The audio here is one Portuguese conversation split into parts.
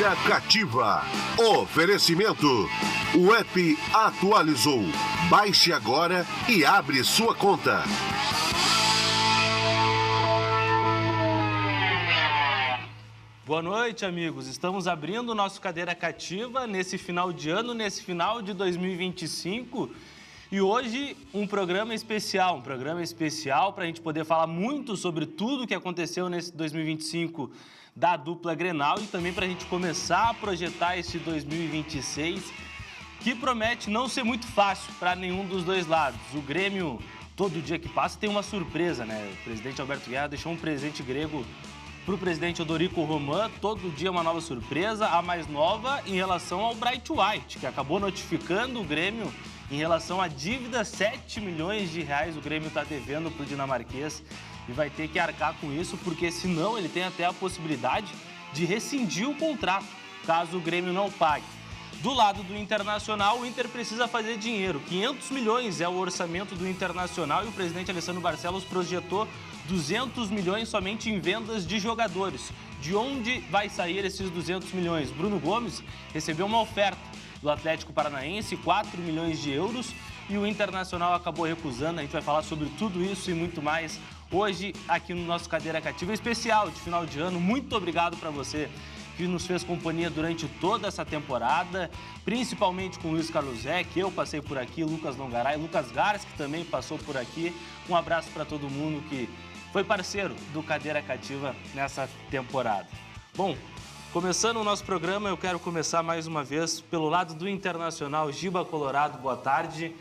Cadeira Cativa. Oferecimento. O app atualizou. Baixe agora e abre sua conta. Boa noite, amigos. Estamos abrindo o nosso Cadeira Cativa nesse final de ano, nesse final de 2025. E hoje um programa especial para a gente poder falar muito sobre tudo o que aconteceu nesse 2025 da dupla Grenal e também para a gente começar a projetar esse 2026, que promete não ser muito fácil para nenhum dos dois lados. O Grêmio, todo dia que passa, tem uma surpresa, né? O presidente Alberto Guerra deixou um presente grego para o presidente Odorico Roman, todo dia uma nova surpresa, a mais nova em relação ao Bright White, que acabou notificando o Grêmio em relação à dívida, 7 milhões de reais o Grêmio está devendo para o dinamarquês e vai ter que arcar com isso, porque senão ele tem até a possibilidade de rescindir o contrato, caso o Grêmio não pague. Do lado do Internacional, o Inter precisa fazer dinheiro. 500 milhões é o orçamento do Internacional e o presidente Alessandro Barcelos projetou 200 milhões somente em vendas de jogadores. De onde vai sair esses 200 milhões? Bruno Gomes recebeu uma oferta do Atlético Paranaense, 4 milhões de euros, e o Internacional acabou recusando. A gente vai falar sobre tudo isso e muito mais hoje aqui no nosso Cadeira Cativa especial de final de ano. Muito obrigado para você que nos fez companhia durante toda essa temporada, principalmente com o Luiz Carlos Zé, que eu passei por aqui, Lucas Longaray, Lucas Garcia, que também passou por aqui. Um abraço para todo mundo que foi parceiro do Cadeira Cativa nessa temporada. Bom, começando o nosso programa, eu quero começar mais uma vez pelo lado do Internacional. Giba Colorado, boa tarde.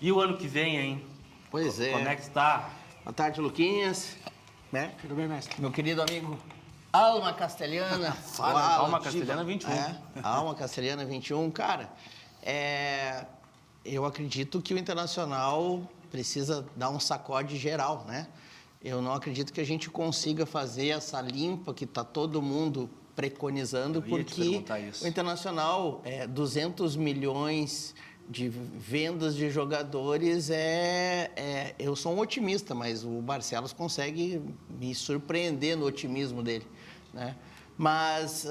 E o ano que vem, hein? Pois é. Como é que está? Boa tarde, Luquinhas. Né? Tudo bem, mestre? Meu querido amigo Alma Castelhana. Alma Castelhana 21. Alma Castelhana 21. Cara, eu acredito que o Internacional precisa dar um sacode geral, né? Eu não acredito que a gente consiga fazer essa limpa que está todo mundo preconizando, porque o Internacional, 200 milhões de vendas de jogadores, eu sou um otimista, mas o Barcelos consegue me surpreender no otimismo dele, né? Mas,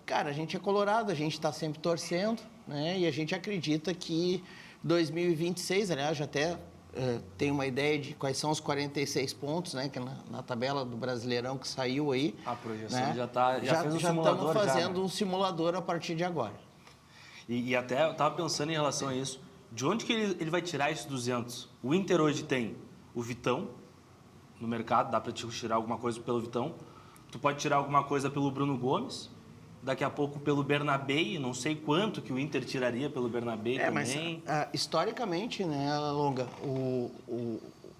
cara, a gente é colorado, a gente está sempre torcendo, né? E a gente acredita que 2026, aliás, já até tem uma ideia de quais são os 46 pontos, né? Que é na tabela do Brasileirão que saiu aí. A projeção, né? já fez um simulador. Estamos fazendo um simulador a partir de agora. E até eu estava pensando em relação a isso. De onde que ele vai tirar esses 200? O Inter hoje tem o Vitão no mercado, dá para te tirar alguma coisa pelo Vitão. Tu pode tirar alguma coisa pelo Bruno Gomes. Daqui a pouco pelo Bernabé, não sei quanto que o Inter tiraria pelo Bernabé também. Mas, historicamente, né, Longa, o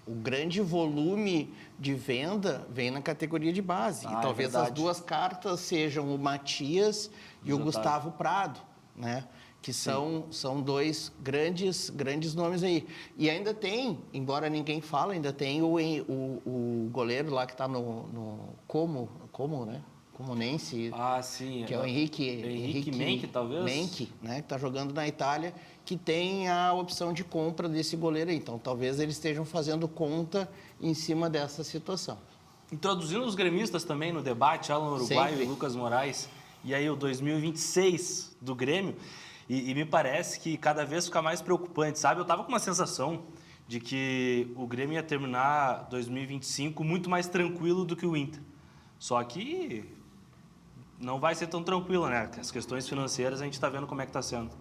grande volume de venda vem na categoria de base. E talvez as duas cartas sejam o Matias e o Gustavo Prado, né? Que são dois grandes nomes aí. E ainda tem, embora ninguém fale, ainda tem o goleiro lá que está no Como, né? Comunense, sim. Que é o Henrique Menck, talvez? Menck, né? Que está jogando na Itália, que tem a opção de compra desse goleiro aí. Então, talvez eles estejam fazendo conta em cima dessa situação. Introduzindo os gremistas também no debate, Alan Uruguaio e Lucas Moraes, e aí o 2026 do Grêmio, e me parece que cada vez fica mais preocupante, sabe? Eu estava com uma sensação de que o Grêmio ia terminar 2025 muito mais tranquilo do que o Inter. Só que não vai ser tão tranquilo, né? As questões financeiras a gente está vendo como é que está sendo.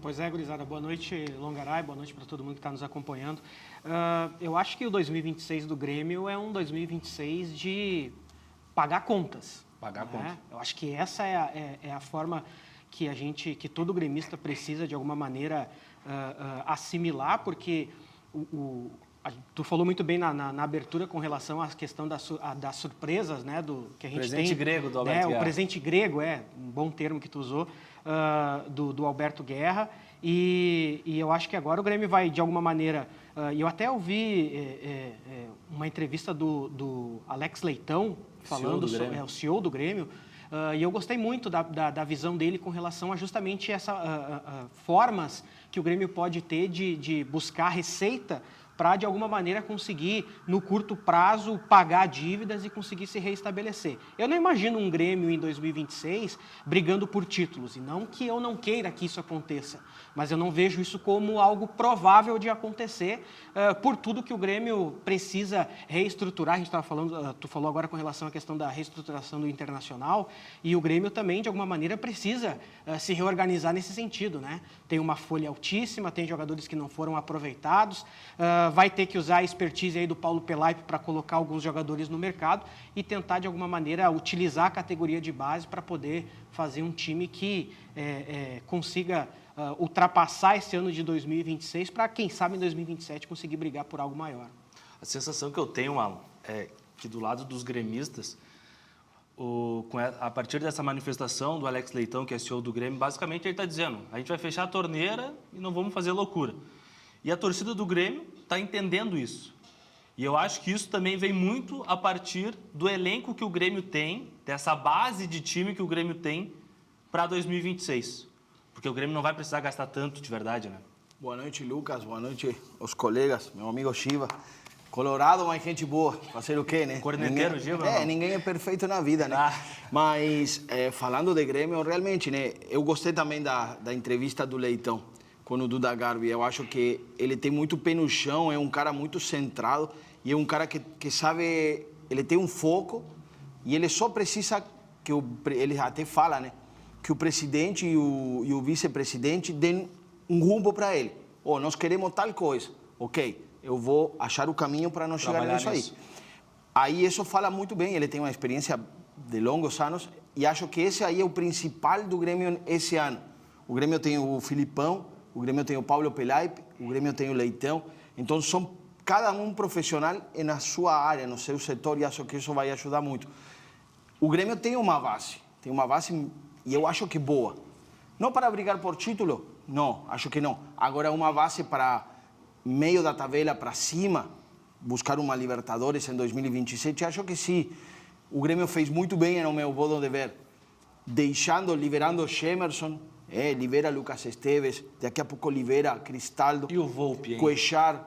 Pois é, gurizada. Boa noite, Longaray. Boa noite para todo mundo que está nos acompanhando. Eu acho que o 2026 do Grêmio é um 2026 de pagar contas. Pagar contas. Eu acho que essa é a forma que todo gremista precisa, de alguma maneira, assimilar, porque tu falou muito bem na abertura com relação à questão das surpresas, né, que a gente presente tem. Grego do Alberto Guerra. O presente grego, um bom termo que tu usou, do Alberto Guerra. E eu acho que agora o Grêmio vai, de alguma maneira... eu até ouvi uma entrevista do Alex Leitão, falando sobre o CEO do Grêmio, e eu gostei muito da visão dele com relação a justamente essas formas que o Grêmio pode ter de buscar receita para, de alguma maneira, conseguir, no curto prazo, pagar dívidas e conseguir se reestabelecer. Eu não imagino um Grêmio em 2026 brigando por títulos, e não que eu não queira que isso aconteça, mas eu não vejo isso como algo provável de acontecer, por tudo que o Grêmio precisa reestruturar. A gente estava falando, tu falou agora com relação à questão da reestruturação do Internacional, e o Grêmio também, de alguma maneira, precisa se reorganizar nesse sentido, né? Tem uma folha altíssima, tem jogadores que não foram aproveitados, vai ter que usar a expertise aí do Paulo Pelaipe para colocar alguns jogadores no mercado e tentar, de alguma maneira, utilizar a categoria de base para poder fazer um time que consiga ultrapassar esse ano de 2026 para, quem sabe, em 2027 conseguir brigar por algo maior. A sensação que eu tenho, Alan, é que do lado dos gremistas, a partir dessa manifestação do Alex Leitão, que é CEO do Grêmio, basicamente ele está dizendo, a gente vai fechar a torneira e não vamos fazer loucura. E a torcida do Grêmio está entendendo isso. E eu acho que isso também vem muito a partir do elenco que o Grêmio tem, dessa base de time que o Grêmio tem para 2026. Porque o Grêmio não vai precisar gastar tanto, de verdade, né? Boa noite, Lucas. Boa noite aos colegas, meu amigo Chiva. Colorado, mas gente boa. Fazer o quê, né? Corneteiro, Chiva? Ninguém é perfeito na vida, né? Mas, falando de Grêmio, realmente, né? Eu gostei também da entrevista do Leitão com o Duda Garbi. Eu acho que ele tem muito pé no chão, é um cara muito centrado e é um cara que sabe... Ele tem um foco e ele só precisa que ele até fala, né? Que o presidente e o vice-presidente deem um rumo para ele. Nós queremos tal coisa. Ok, eu vou achar o caminho para nós chegar nisso aí. Aí isso fala muito bem, ele tem uma experiência de longos anos e acho que esse aí é o principal do Grêmio esse ano. O Grêmio tem o Filipão, o Grêmio tem o Paulo Pelaipe, o Grêmio tem o Leitão. Então são cada um profissional na sua área, no seu setor, e acho que isso vai ajudar muito. O Grêmio tem uma base e eu acho que boa. Não para brigar por título, não, acho que não. Agora uma base para meio da tabela para cima, buscar uma Libertadores em 2027, acho que sim. O Grêmio fez muito bem, no meu modo de ver, liberando o Shemerson, libera Lucas Esteves, daqui a pouco libera Cristaldo. E o Volpi, hein? Cuéllar.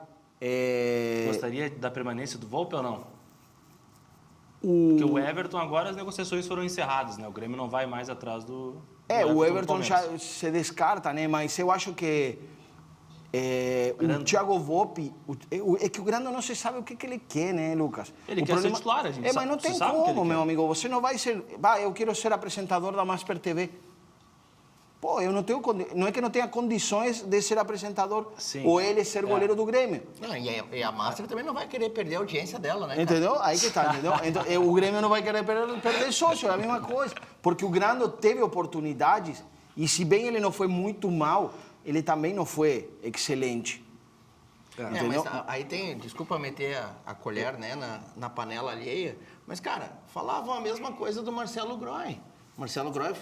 Gostaria da permanência do Volpi ou não? Porque o Everton, agora as negociações foram encerradas, né? O Grêmio não vai mais atrás do o Everton já se descarta, né? Mas eu acho que o Thiago Volpi... É que o Grande não se sabe o que ele quer, né, Lucas? Ele quer ser titular, a gente sabe. Mas não tem como, meu amigo. Você não vai ser... eu quero ser apresentador da Masper TV. Pô, eu não tenho... Não é que não tenha condições de ser apresentador. Sim. Ou ele ser goleiro do Grêmio. Não, e a Master também não vai querer perder a audiência dela, né, cara? Entendeu? Aí que tá, entendeu? Então, o Grêmio não vai querer perder sócio, é a mesma coisa. Porque o Grande teve oportunidades e, se bem ele não foi muito mal, ele também não foi excelente. Mas aí tem, desculpa meter a colher, né, na panela alheia, mas, cara, falavam a mesma coisa do Marcelo Groy. Marcelo Groy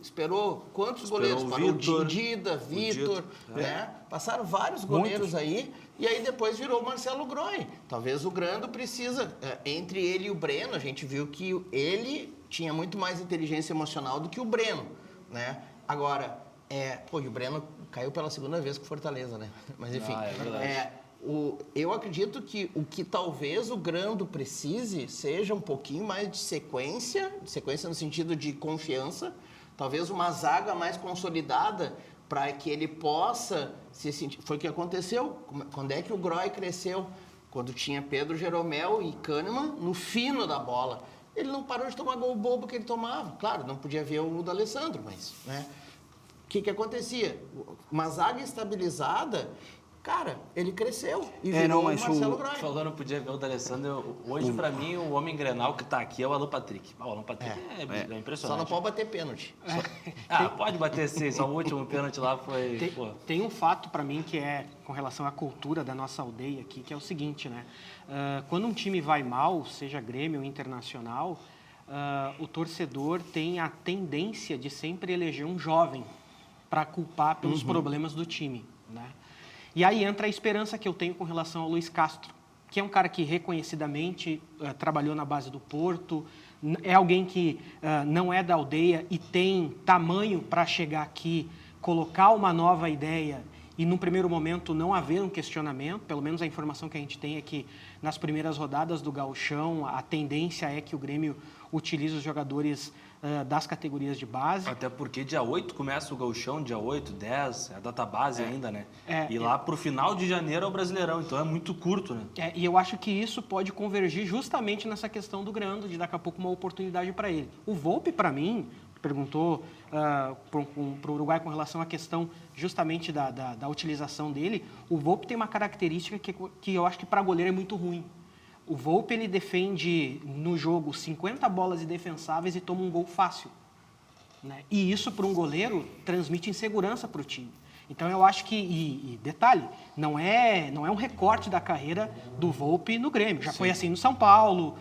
esperou quantos goleiros? Parou o Dida, Vitor, né? Passaram vários goleiros aí, e aí depois virou o Marcelo Groy. Talvez o Grando precisa, entre ele e o Breno, a gente viu que ele tinha muito mais inteligência emocional do que o Breno, né? Agora, e o Breno caiu pela segunda vez com o Fortaleza, né? Mas enfim, eu acredito que o que talvez o Grando precise seja um pouquinho mais de sequência no sentido de confiança, talvez uma zaga mais consolidada para que ele possa se sentir... Foi o que aconteceu. Quando é que o Groy cresceu? Quando tinha Pedro Jeromel e Kahneman no fino da bola. Ele não parou de tomar gol bobo que ele tomava. Claro, não podia ver o do Alessandro, mas... né? O que acontecia? Uma zaga estabilizada... Cara, ele cresceu e virou o Marcelo Groy. Falando, podia ver o D'Alessandro. Hoje, pra mim, o homem Grenal que tá aqui é o Alan Patrick. O Alan Patrick é impressionante. Só não pode bater pênalti. Pode bater sim. Só o último pênalti lá foi... Tem um fato pra mim que é com relação à cultura da nossa aldeia aqui, que é o seguinte, né? Quando um time vai mal, seja Grêmio ou Internacional, o torcedor tem a tendência de sempre eleger um jovem para culpar pelos problemas do time, né? E aí entra a esperança que eu tenho com relação ao Luiz Castro, que é um cara que reconhecidamente trabalhou na base do Porto, é alguém que não é da aldeia e tem tamanho para chegar aqui, colocar uma nova ideia e num primeiro momento não haver um questionamento, pelo menos a informação que a gente tem é que nas primeiras rodadas do Gauchão a tendência é que o Grêmio utilize os jogadores das categorias de base. Até porque dia 8 começa o Gauchão, dia 8, 10, é a data base ainda, né? E lá pro final de janeiro é o Brasileirão, então é muito curto, né? E eu acho que isso pode convergir justamente nessa questão do Grando, de daqui a pouco uma oportunidade para ele. O Volpi, para mim, perguntou para o Uruguai com relação à questão justamente da utilização dele, o Volpi tem uma característica que eu acho que para goleiro é muito ruim. O Volpi, ele defende no jogo 50 bolas indefensáveis e toma um gol fácil, né? E isso, para um goleiro, transmite insegurança para o time. Então, eu acho que, e detalhe, não é um recorte da carreira do Volpi no Grêmio. Já foi assim no São Paulo.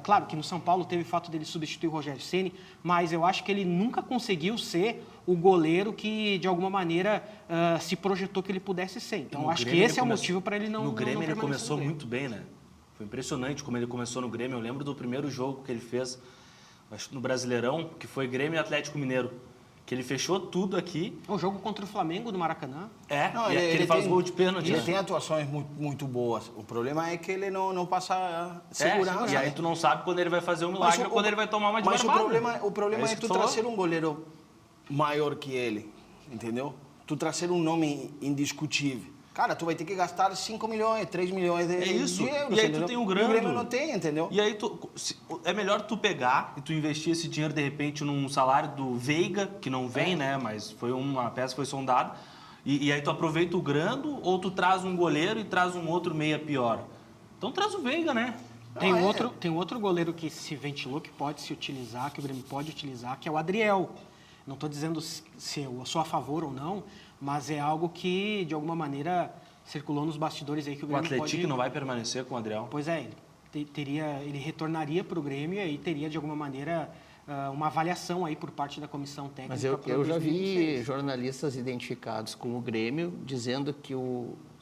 Claro que no São Paulo teve o fato dele substituir o Rogério Ceni, mas eu acho que ele nunca conseguiu ser o goleiro que, de alguma maneira, se projetou que ele pudesse ser. Então, eu acho que esse é o motivo para ele não No Grêmio, ele permanecer começou no Grêmio. muito bem, né? Foi impressionante como ele começou no Grêmio. Eu lembro do primeiro jogo que ele fez, acho que no Brasileirão, que foi Grêmio e Atlético Mineiro. Que ele fechou tudo aqui. O jogo contra o Flamengo, no Maracanã. E ele faz gol de pênalti. Ele tem atuações muito boas. O problema é que ele não passa segurança. E aí tu não sabe quando ele vai fazer um milagre ou quando ele vai tomar uma de Mas barbada. o problema é tu trazer um goleiro maior que ele, entendeu? Tu trazer um nome indiscutível. Cara, tu vai ter que gastar 5 milhões, 3 milhões de euros. E aí entendeu? tu tem um Grando. O Grêmio não tem, entendeu? E aí é melhor tu pegar e tu investir esse dinheiro, de repente, num salário do Veiga, que não vem, né? Mas foi uma peça que foi sondada. E aí tu aproveita o Grando ou tu traz um goleiro e traz um outro meia pior. Então traz o Veiga, né? Tem outro goleiro que se ventilou, que pode se utilizar, que o Grêmio pode utilizar, que é o Adriel. Não estou dizendo se eu sou a favor ou não, mas é algo que, de alguma maneira, circulou nos bastidores aí que o Grêmio O Atlético não vai permanecer com o Adriel? Pois é, ele retornaria para o Grêmio e aí teria, de alguma maneira, uma avaliação aí por parte da comissão técnica. Mas eu já vi jornalistas identificados com o Grêmio dizendo que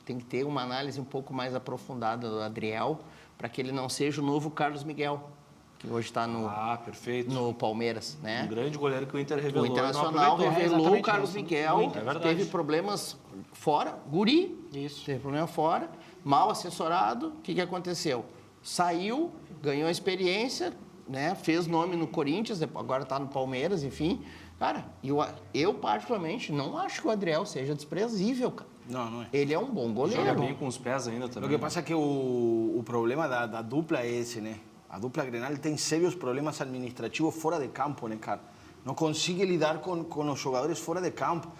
tem que ter uma análise um pouco mais aprofundada do Adriel para que ele não seja o novo Carlos Miguel, que hoje está no Palmeiras, né? Um grande goleiro que o Inter revelou. O Internacional revelou o Carlos Miguel, teve isso. problemas fora, guri, teve problema fora, mal assessorado. O que aconteceu? Saiu, ganhou experiência, né? Fez nome no Corinthians, agora está no Palmeiras, enfim. Cara, eu particularmente não acho que o Adriel seja desprezível, cara. Não é. Ele é um bom goleiro. Joga bem com os pés ainda também. O que passa é que o problema da dupla é esse, né? A dupla Grenal tem sérios problemas administrativos fora de campo, né, cara? Não consegue lidar com os jogadores fora de campo.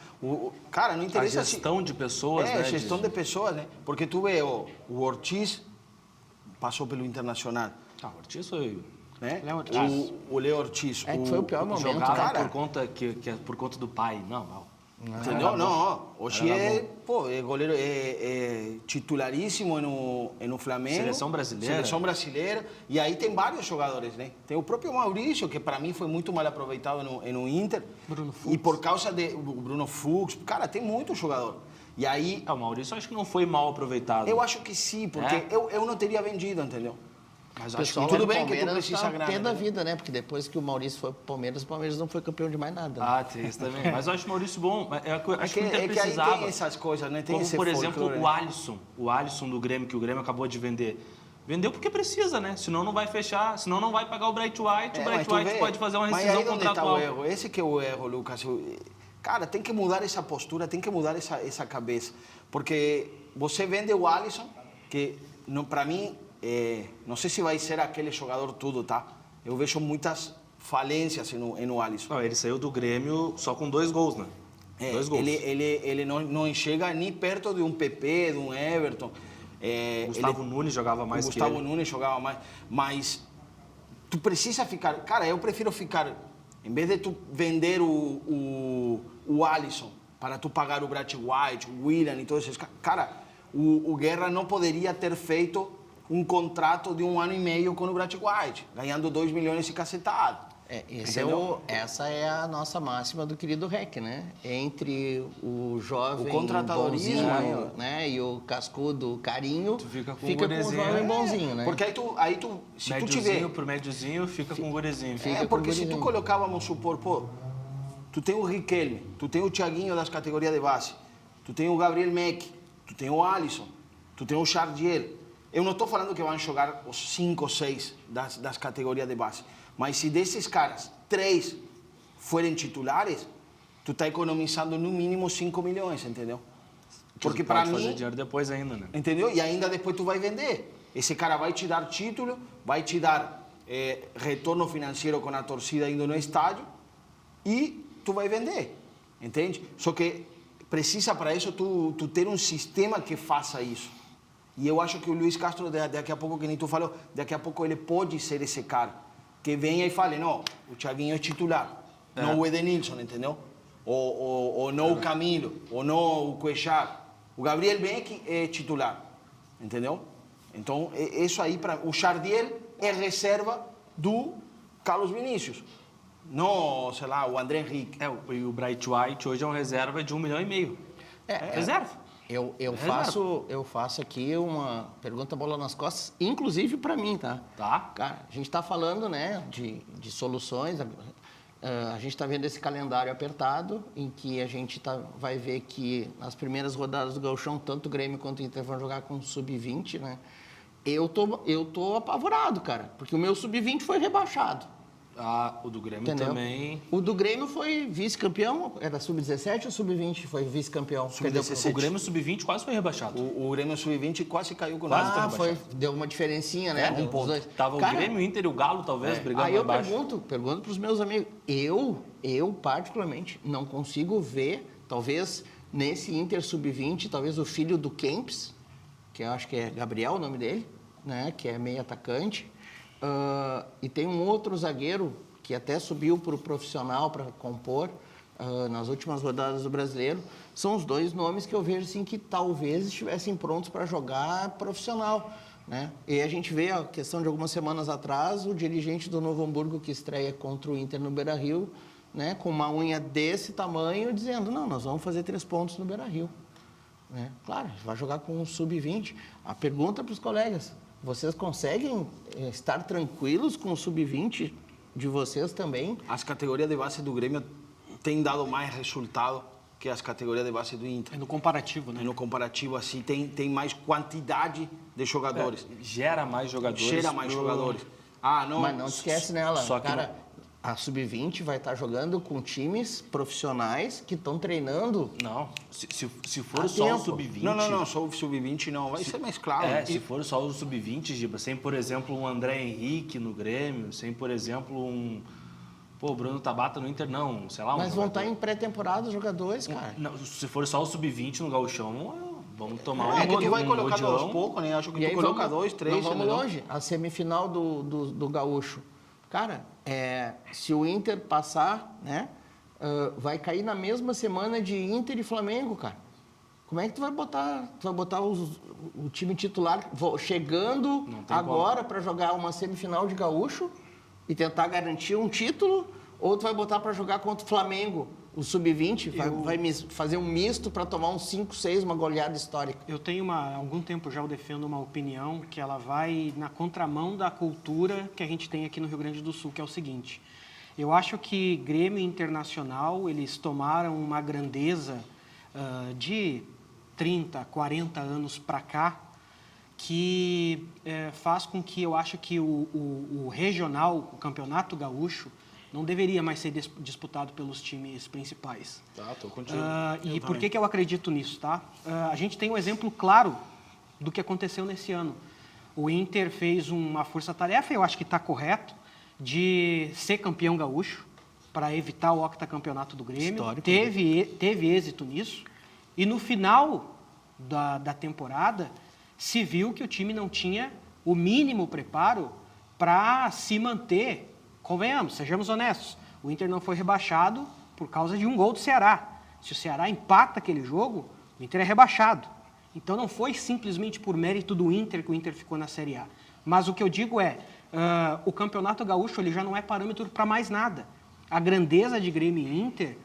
Cara, não interessa... A gestão de pessoas, né? Gestão de pessoas, né? Porque tu vê, o Ortiz passou pelo Internacional. O Ortiz foi... Né? O Léo Ortiz. Que foi o pior momento, jogava cara. por conta do pai. Não. Entendeu? Não. Hoje é goleiro titularíssimo no Flamengo. Seleção brasileira. E aí tem vários jogadores, né? Tem o próprio Maurício, que para mim foi muito mal aproveitado no Inter. Bruno Fux. E por causa do Bruno Fux. Cara, tem muito jogador. E aí... O Maurício acho que não foi mal aproveitado. Eu acho que sim, porque eu não teria vendido, entendeu? Mas O acho que pessoal tudo do bem que tu Palmeiras precisa tá grana, pé da né? vida, né? Porque depois que o Maurício foi pro Palmeiras, o Palmeiras não foi campeão de mais nada. Né? tem isso também. Mas eu acho o Maurício bom. Acho que o Inter que aí precisava. tem essas coisas, né? Tem Como, esse por exemplo, folclore, o Alisson. O Alisson do Grêmio, que o Grêmio acabou de vender. Vendeu porque precisa, né? Senão não vai fechar, senão não vai pagar o Bright White. O Bright White pode fazer uma rescisão contratual. Mas aí onde está o erro? Esse que é o erro, Lucas. Cara, tem que mudar essa postura, tem que mudar essa cabeça. Porque você vende o Alisson, que para mim... não sei se vai ser aquele jogador tudo, tá? Eu vejo muitas falências no Alisson. Não, ele saiu do Grêmio só com 2 gols, né? 2 gols. Ele não chega nem perto de um PP, de um Everton. Gustavo Nunes jogava mais que ele. Gustavo Nunes jogava mais. Mas tu precisa ficar... Cara, eu prefiro ficar... Em vez de tu vender o Alisson para tu pagar o Bright White, o Willian e todos esses... Cara, o Guerra não poderia ter feito um contrato de 1 ano e meio com o Bright White, ganhando 2 milhões e cacetado. Essa é a nossa máxima do querido REC, né? Entre o jovem o contratadorismo, bonzinho, né? E o cascudo carinho, tu fica com o jovem bonzinho, né? Porque aí tu se tu tiver... Por médiozinho, fica com o gurizinho. Porque se tu colocava, vamos supor, tu tem o Riquelme, tu tem o Thiaguinho das categorias de base, tu tem o Gabriel Meck, tu tem o Alisson, tu tem o Chardiel. Eu não estou falando que vão jogar os 5 ou 6 das categorias de base, mas se desses caras, 3 forem titulares, tu está economizando no mínimo 5 milhões, entendeu? Porque para mim... fazer dinheiro depois ainda, né? Entendeu? E ainda depois tu vai vender. Esse cara vai te dar título, vai te dar retorno financeiro com a torcida indo no estádio e tu vai vender, entende? Só que precisa para isso tu ter um sistema que faça isso. E eu acho que o Luiz Castro, daqui a pouco, que nem tu falou, daqui a pouco ele pode ser esse cara que venha e fale, não, o Thiaguinho é titular, não o Edenilson, entendeu? Ou não o Camilo, ou não o Cuellar. O Gabriel Beck é titular, entendeu? Então, isso aí, o Chardiel é reserva do Carlos Vinícius. Não, sei lá, o André Henrique. E o Bright White hoje é um reserva de 1,5 milhão. Reserva. Eu faço aqui uma pergunta bola nas costas, inclusive para mim, tá? Tá. Cara, a gente está falando, né, de soluções. A gente está vendo esse calendário apertado, em que a gente vai ver que nas primeiras rodadas do Gauchão, tanto o Grêmio quanto o Inter vão jogar com sub-20, né? Eu tô apavorado, cara, porque o meu sub-20 foi rebaixado. O do Grêmio Entendeu? também. O do Grêmio foi vice-campeão, era sub-17 ou sub-20 foi vice-campeão? O Grêmio sub-20 quase foi rebaixado. O Grêmio sub-20 quase caiu com Quase nós. Deu uma diferencinha, né? Um ponto. Tava Cara, o Grêmio, o Inter e o Galo, talvez, brigando aí eu lá embaixo. pergunto para os meus amigos. Eu, particularmente, não consigo ver, talvez, nesse Inter sub-20, talvez o filho do Kempis, que eu acho que é Gabriel o nome dele, né? Que é meio atacante. E tem um outro zagueiro que até subiu para o profissional para compor nas últimas rodadas do Brasileiro. São os dois nomes que eu vejo assim, que talvez estivessem prontos para jogar profissional, né? E a gente vê a questão de algumas semanas atrás, o dirigente do Novo Hamburgo que estreia contra o Inter no Beira-Rio, né, com uma unha desse tamanho, dizendo, não, nós vamos fazer 3 pontos no Beira-Rio. Né? Claro, vai jogar com um sub-20. A pergunta para os colegas, vocês conseguem estar tranquilos com o sub-20 de vocês também? As categorias de base do Grêmio têm dado mais resultado que as categorias de base do Inter. É no comparativo, né? No comparativo, assim, tem mais quantidade de jogadores. Gera mais jogadores. Gera mais jogadores. Não, mas não esquece nela, só que cara, a sub-20 vai estar jogando com times profissionais que estão treinando. Não, se for Há só tempo. o sub-20... Não, só o sub-20 não, vai ser mais claro. Se for só o sub-20, Giba, sem, por exemplo, um André Henrique no Grêmio, sem, por exemplo, um... Pô, Bruno Tabata no Inter, não, sei lá... Mas vão estar em pré-temporada os jogadores, cara. Não, se for só o sub-20 no Gauchão, vamos tomar Que tu vai colocar rodeão. aos poucos, né? Acho que E tu aí coloca 2, 3... Nós vamos longe. A semifinal do Gaúcho. Cara, se o Inter passar, né, vai cair na mesma semana de Inter e Flamengo, cara. Como é que tu vai botar? Tu vai botar o time titular chegando agora para jogar uma semifinal de Gaúcho e tentar garantir um título? Ou tu vai botar para jogar contra o Flamengo, o sub-20, vai fazer um misto para tomar uns 5, 6, uma goleada histórica? Eu tenho há algum tempo já eu defendo uma opinião que ela vai na contramão da cultura que a gente tem aqui no Rio Grande do Sul, que é o seguinte. Eu acho que Grêmio e Internacional, eles tomaram uma grandeza de 30, 40 anos para cá, que faz com que eu acho que o regional, o Campeonato Gaúcho, não deveria mais ser disputado pelos times principais. Tá, tô contigo. E por que eu acredito nisso, tá? A gente tem um exemplo claro do que aconteceu nesse ano. O Inter fez uma força-tarefa, eu acho que está correto, de ser campeão gaúcho para evitar o octacampeonato do Grêmio. Histórico. Teve êxito nisso. E no final da temporada, se viu que o time não tinha o mínimo preparo para se manter. Convenhamos, sejamos honestos, o Inter não foi rebaixado por causa de um gol do Ceará. Se o Ceará empata aquele jogo, o Inter é rebaixado. Então não foi simplesmente por mérito do Inter que o Inter ficou na Série A. Mas o que eu digo é, o Campeonato Gaúcho ele já não é parâmetro para mais nada. A grandeza de Grêmio e Inter,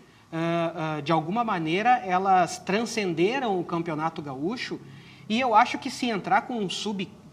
de alguma maneira, elas transcenderam o Campeonato Gaúcho e eu acho que se entrar com um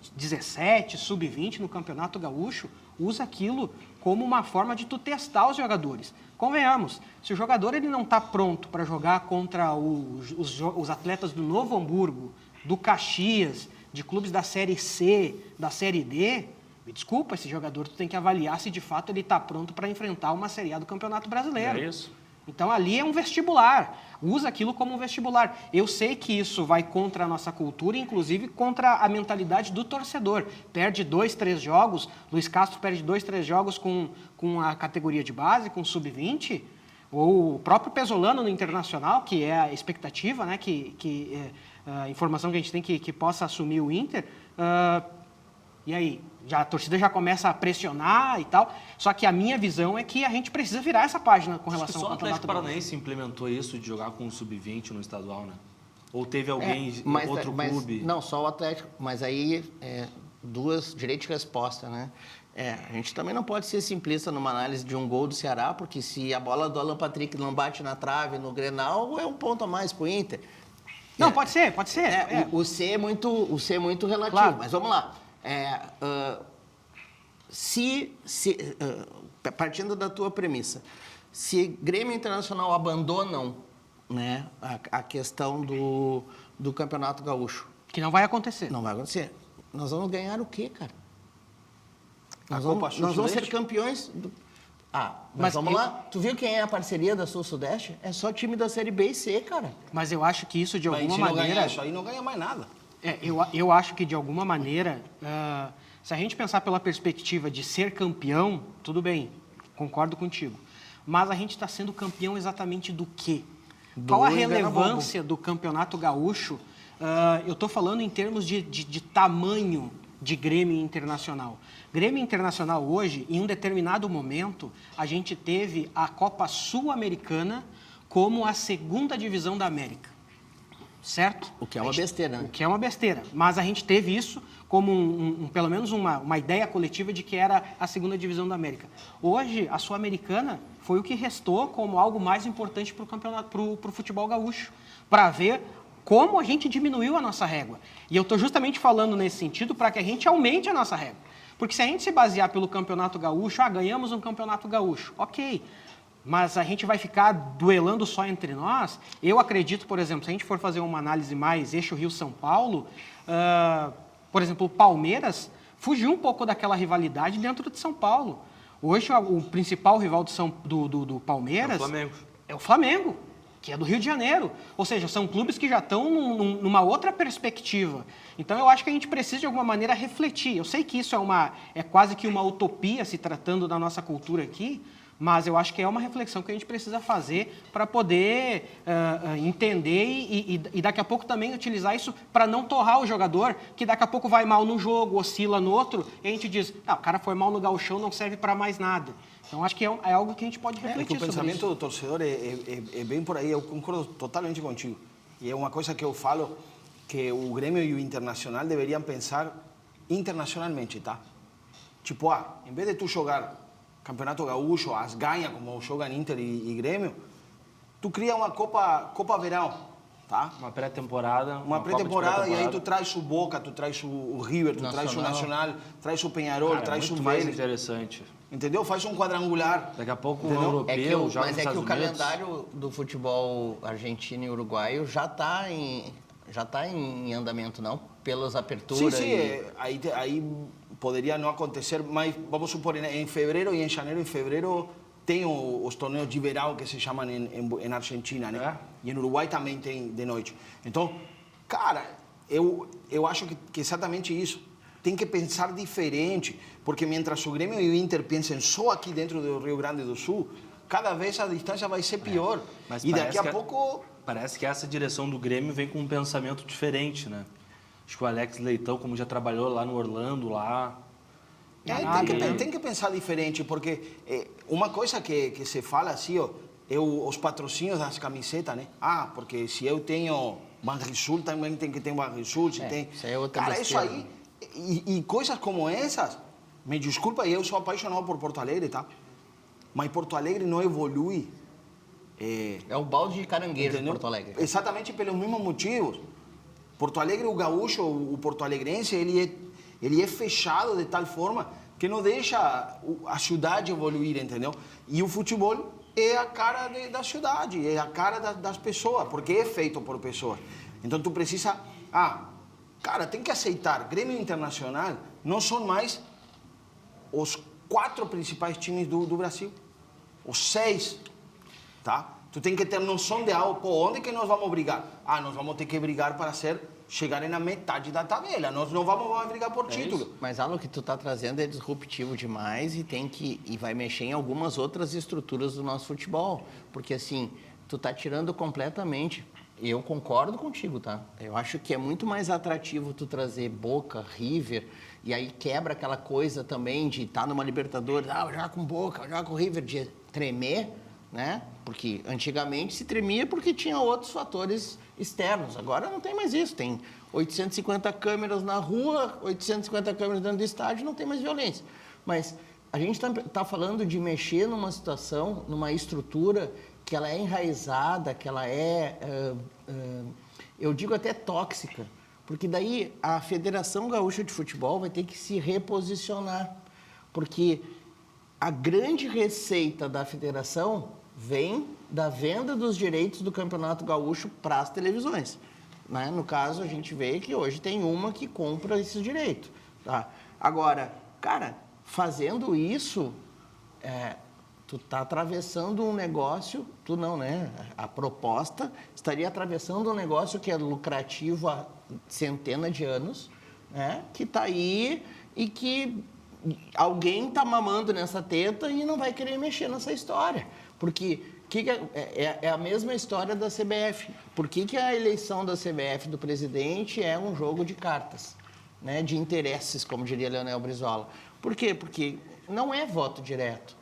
sub-17, sub-20 no Campeonato Gaúcho, usa aquilo como uma forma de tu testar os jogadores. Convenhamos, se o jogador ele não está pronto para jogar contra os atletas do Novo Hamburgo, do Caxias, de clubes da Série C, da Série D, me desculpa, esse jogador tu tem que avaliar se de fato ele está pronto para enfrentar uma Série A do Campeonato Brasileiro. É isso. Então ali é um vestibular, usa aquilo como um vestibular. Eu sei que isso vai contra a nossa cultura, inclusive contra a mentalidade do torcedor. Perde 2, 3 jogos, Luiz Castro perde 2, 3 jogos com a categoria de base, com sub-20, ou o próprio Pesolano no Internacional, que é a expectativa, né, a informação que a gente tem que possa assumir o Inter. E aí? A torcida já começa a pressionar e tal. Só que a minha visão é que a gente precisa virar essa página com relação ao Campeonato. Só o Atlético Paranaense implementou isso de jogar com o sub-20 no estadual, né? Ou teve alguém, outro clube? Não, só o Atlético. Mas aí, direitos de resposta, né? A gente também não pode ser simplista numa análise de um gol do Ceará, porque se a bola do Alan Patrick não bate na trave no Grenal, é um ponto a mais pro Inter. Não, pode ser. O C é muito relativo, claro. Mas vamos lá. Partindo da tua premissa, se Grêmio Internacional abandonam, né, a questão do Campeonato Gaúcho... Que não vai acontecer. Não vai acontecer. Nós vamos ganhar o quê, cara? Nós vamos ser campeões... Mas vamos lá. Tu viu quem é a parceria da Sul-Sudeste? É só time da Série B e C, cara. Mas eu acho que isso de alguma maneira... Não ganha isso aí, não ganha mais nada. Eu acho que de alguma maneira, se a gente pensar pela perspectiva de ser campeão, tudo bem, concordo contigo. Mas a gente está sendo campeão exatamente do quê? Qual a relevância do Campeonato Gaúcho? Eu estou falando em termos de tamanho de Grêmio Internacional. Grêmio Internacional hoje, em um determinado momento, a gente teve a Copa Sul-Americana como a segunda divisão da América. Certo? O que é uma besteira, né? O que é uma besteira. Mas a gente teve isso como pelo menos uma ideia coletiva de que era a segunda divisão da América. Hoje, a Sul-Americana foi o que restou como algo mais importante para o campeonato, para o futebol gaúcho, para ver como a gente diminuiu a nossa régua. E eu estou justamente falando nesse sentido para que a gente aumente a nossa régua. Porque se a gente se basear pelo Campeonato Gaúcho, ganhamos um Campeonato Gaúcho, ok. Mas a gente vai ficar duelando só entre nós? Eu acredito, por exemplo, se a gente for fazer uma análise mais eixo Rio-São Paulo, por exemplo, o Palmeiras fugiu um pouco daquela rivalidade dentro de São Paulo. Hoje, o principal rival do Palmeiras é o Flamengo, que é do Rio de Janeiro. Ou seja, são clubes que já estão numa outra perspectiva. Então, eu acho que a gente precisa, de alguma maneira, refletir. Eu sei que isso é quase que uma utopia, se tratando da nossa cultura aqui, mas eu acho que é uma reflexão que a gente precisa fazer para poder entender e daqui a pouco também utilizar isso para não torrar o jogador, que daqui a pouco vai mal no jogo, oscila no outro, e a gente diz, o cara foi mal no gauchão, não serve para mais nada. Então, acho que é algo que a gente pode refletir sobre isso. O pensamento do torcedor é bem por aí, eu concordo totalmente contigo. E é uma coisa que eu falo, que o Grêmio e o Internacional deveriam pensar internacionalmente, tá? Tipo, em vez de tu jogar Campeonato Gaúcho, as ganha, como jogam Inter e Grêmio, tu cria uma Copa Verão, tá? Uma pré-temporada. Uma pré-temporada e aí tu traz o Boca, tu traz o River, tu traz o Nacional, traz o Penharol, traz o Vélez. Mais interessante. Entendeu? Faz um quadrangular. Daqui a pouco o europeu joga nos Estados Unidos. Mas é que o calendário do futebol argentino e uruguaio já está em andamento, não? Pelas aperturas. Sim, aí poderia não acontecer, mas vamos supor, em fevereiro e em janeiro, tem os torneios de verão que se chamam em Argentina, né? E em Uruguai também tem de noite. Então, cara, eu acho que exatamente isso. Tem que pensar diferente, porque mientras o Grêmio e o Inter pensem só aqui dentro do Rio Grande do Sul, cada vez a distância vai ser pior. Mas e daqui a pouco... Parece que essa direção do Grêmio vem com um pensamento diferente, né? Acho que o Alex Leitão, como já trabalhou lá no Orlando, lá... Tem que pensar diferente, porque uma coisa que se fala assim, os patrocínios das camisetas, né? Porque se eu tenho Banrisul, também tem que ter Banrisul, se tem... Isso é outra cara, besteira. Isso aí... E coisas como essas, me desculpa, eu sou apaixonado por Porto Alegre, tá? Mas Porto Alegre não evolui. É o balde de caranguejo de entendeu? Porto Alegre. Exatamente pelos mesmos motivos. Porto Alegre, o gaúcho, o porto-alegrense, ele Ele é fechado de tal forma que não deixa a cidade evoluir, entendeu? E o futebol é a cara da cidade, é a cara das pessoas, porque é feito por pessoas. Então tu precisa... cara, tem que aceitar, Grêmio Internacional não são mais os 4 principais times do Brasil, os 6, tá? Tu tem que ter noção de algo, onde que nós vamos brigar? Nós vamos ter que brigar para chegar na metade da tabela, nós não vamos brigar por título. Mas algo que tu tá trazendo é disruptivo demais e vai mexer em algumas outras estruturas do nosso futebol, porque assim, tu tá tirando completamente... Eu concordo contigo, tá? Eu acho que é muito mais atrativo tu trazer Boca, River, e aí quebra aquela coisa também de estar numa Libertadores, eu jogo com Boca, eu jogo com River, de tremer, né? Porque antigamente se tremia porque tinha outros fatores externos. Agora não tem mais isso. Tem 850 câmeras na rua, 850 câmeras dentro do estádio, não tem mais violência. Mas a gente tá falando de mexer numa situação, numa estrutura que ela é enraizada, que ela é, eu digo até tóxica, porque daí a Federação Gaúcha de Futebol vai ter que se reposicionar, porque a grande receita da federação vem da venda dos direitos do Campeonato Gaúcho para as televisões. Né? No caso, a gente vê que hoje tem uma que compra esses direitos. Tá? Agora, cara, fazendo isso... tu está atravessando um negócio, tu não, né? A proposta estaria atravessando um negócio que é lucrativo há centenas de anos, né? Que está aí e que alguém está mamando nessa teta e não vai querer mexer nessa história. Porque é a mesma história da CBF. Por que a eleição da CBF do presidente é um jogo de cartas, né? De interesses, como diria Leonel Brizola. Por quê? Porque não é voto direto.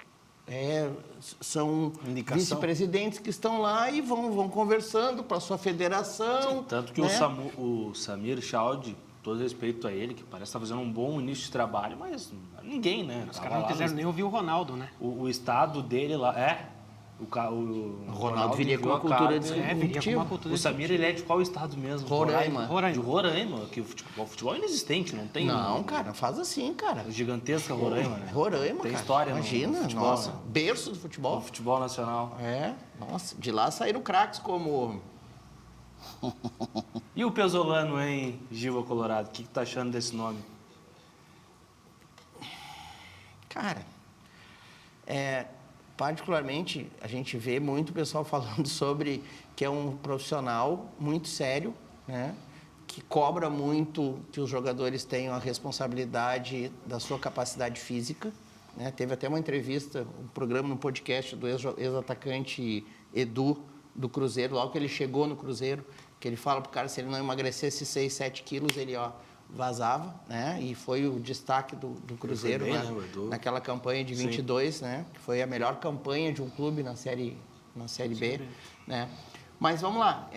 São vice-presidentes que estão lá e vão conversando para a sua federação. Sim, tanto que né? o Samir Chaldi, todo respeito a ele, que parece estar fazendo um bom início de trabalho, mas ninguém, né? Os caras não quiseram nem ouvir o Ronaldo, né? O estado dele lá... O Ronaldo viria com uma cultura disruptiva. O Samir, ele é de qual estado mesmo? Roraima. De Roraima, que o futebol é inexistente, não tem... Não, cara, faz assim, cara. Gigantesca Roraima, né? Roraima, tem cara. história Imagina, no futebol, nossa, né? berço do futebol. No futebol nacional. Nossa, de lá saíram craques como... E o Pesolano, hein, Giva Colorado? O que tá achando desse nome? Cara, particularmente, a gente vê muito pessoal falando sobre que é um profissional muito sério, né? Que cobra muito que os jogadores tenham a responsabilidade da sua capacidade física. Né? Teve até uma entrevista, um programa no podcast do ex-atacante Edu, do Cruzeiro, logo que ele chegou no Cruzeiro, que ele fala pro cara, se ele não emagrecesse 6, 7 quilos, ele vazava, né? E foi o destaque do Cruzeiro, bem, né? Naquela campanha de 22, sim, né? Que foi a melhor campanha de um clube na série B, né? Mas vamos lá,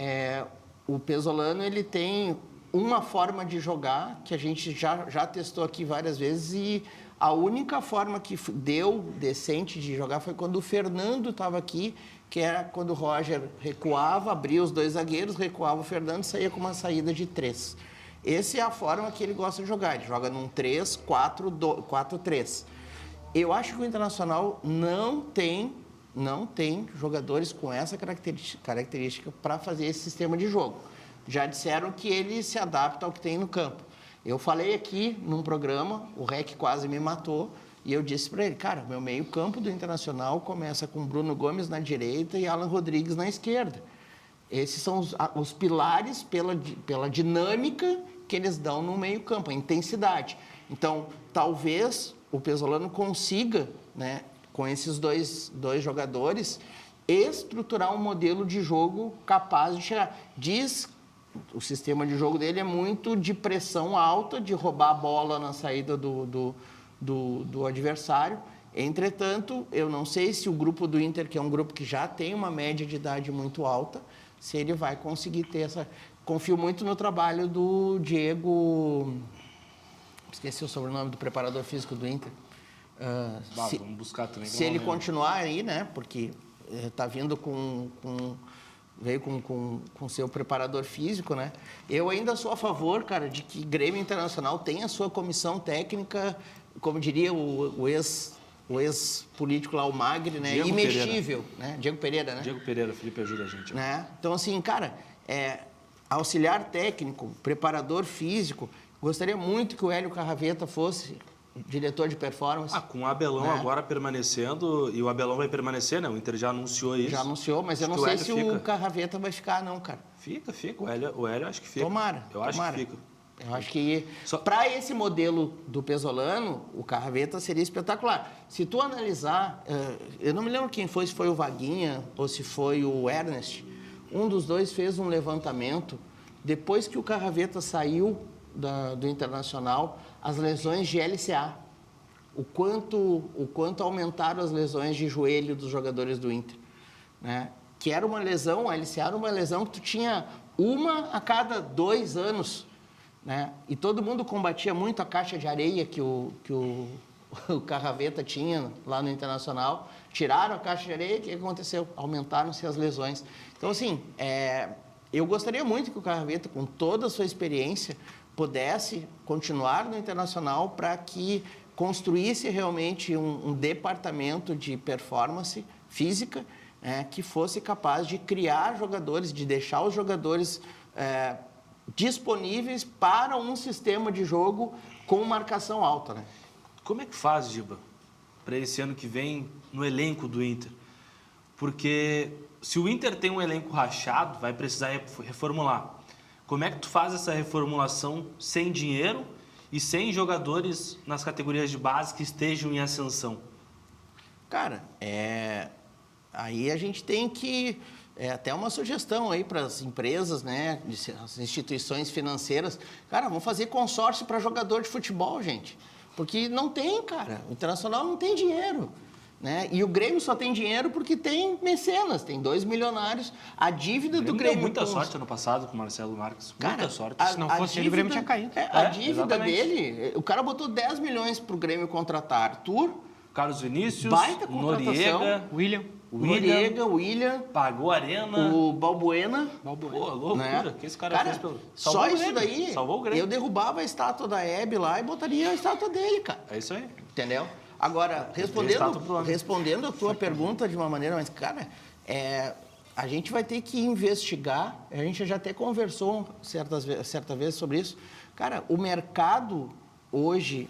o Pesolano, ele tem uma forma de jogar que a gente já testou aqui várias vezes e a única forma que deu decente de jogar foi quando o Fernando estava aqui, que era quando o Roger recuava, abria os 2 zagueiros, recuava o Fernando e saía com uma saída de 3. Essa é a forma que ele gosta de jogar. Ele joga num 3-4-3. Eu acho que o Internacional não tem jogadores com essa característica para fazer esse sistema de jogo. Já disseram que ele se adapta ao que tem no campo. Eu falei aqui num programa, o REC quase me matou, e eu disse para ele, cara, meu meio-campo do Internacional começa com Bruno Gomes na direita e Alan Rodrigues na esquerda. Esses são os pilares pela dinâmica que eles dão no meio-campo, a intensidade. Então, talvez o Pesolano consiga, né, com esses dois jogadores, estruturar um modelo de jogo capaz de chegar. O sistema de jogo dele é muito de pressão alta, de roubar a bola na saída do adversário. Entretanto, eu não sei se o grupo do Inter, que é um grupo que já tem uma média de idade muito alta, se ele vai conseguir ter essa... Confio muito no trabalho do Diego... Esqueci o sobrenome do preparador físico do Inter. Vamos buscar também. Se ele continuar aí, né? Porque está vindo veio com seu preparador físico, né? Eu ainda sou a favor, cara, de que Grêmio Internacional tenha a sua comissão técnica, como diria o ex-político lá, o Magre, né? Diego Imexível, né? Diego Pereira, né? Diego Pereira, Felipe ajuda a gente. Né? Então, assim, cara, auxiliar técnico, preparador físico, gostaria muito que o Hélio Carraveta fosse diretor de performance. Com o Abelão agora permanecendo, e o Abelão vai permanecer, né? O Inter já anunciou isso. Já anunciou, mas eu não sei se o Carraveta vai ficar, não, cara. Fica. O Hélio acho que fica. Tomara. Acho que fica. Eu acho que para esse modelo do Pesolano, o Carraveta seria espetacular. Se tu analisar, eu não me lembro quem foi, se foi o Vaguinha ou se foi o Ernest, um dos dois fez um levantamento, depois que o Carraveta saiu do Internacional, as lesões de LCA. O quanto aumentaram as lesões de joelho dos jogadores do Inter. Né? Que era uma lesão, a LCA era uma lesão que tu tinha uma a cada 2 anos. Né? E todo mundo combatia muito a caixa de areia que o Carraveta tinha lá no Internacional. Tiraram a caixa de areia, o que aconteceu? Aumentaram-se as lesões. Então, assim, eu gostaria muito que o Carraveta, com toda a sua experiência, pudesse continuar no Internacional para que construísse realmente um departamento de performance física que fosse capaz de criar jogadores, de deixar os jogadores disponíveis para um sistema de jogo com marcação alta. Né? Como é que faz, Giba, para esse ano que vem no elenco do Inter? Porque se o Inter tem um elenco rachado, vai precisar reformular. Como é que tu faz essa reformulação sem dinheiro e sem jogadores nas categorias de base que estejam em ascensão? Cara, aí a gente tem que... até uma sugestão aí para as empresas, né, as instituições financeiras. Cara, vamos fazer consórcio para jogador de futebol, gente. Porque não tem, cara. O Internacional não tem dinheiro. Né? E o Grêmio só tem dinheiro porque tem mecenas, tem 2 milionários. A dívida do Grêmio... Deu muita sorte ano passado com o Marcelo Marques. Muita sorte. Se não fosse ele, o Grêmio tinha caído. A dívida dele... O cara botou 10 milhões para o Grêmio contratar Arthur, Carlos Vinícius, baita contratação, Noriega, William, pagou a Arena, o Balbuena. Pô, loucura, né? que esse cara fez pelo... Só isso daí, salvou o Grêmio. Eu derrubava a estátua da Hebe lá e botaria a estátua dele, cara. É isso aí. Entendeu? Agora, respondendo a tua pergunta de uma maneira mais... Cara, a gente vai ter que investigar, a gente já até conversou certa vez sobre isso. Cara, o mercado hoje,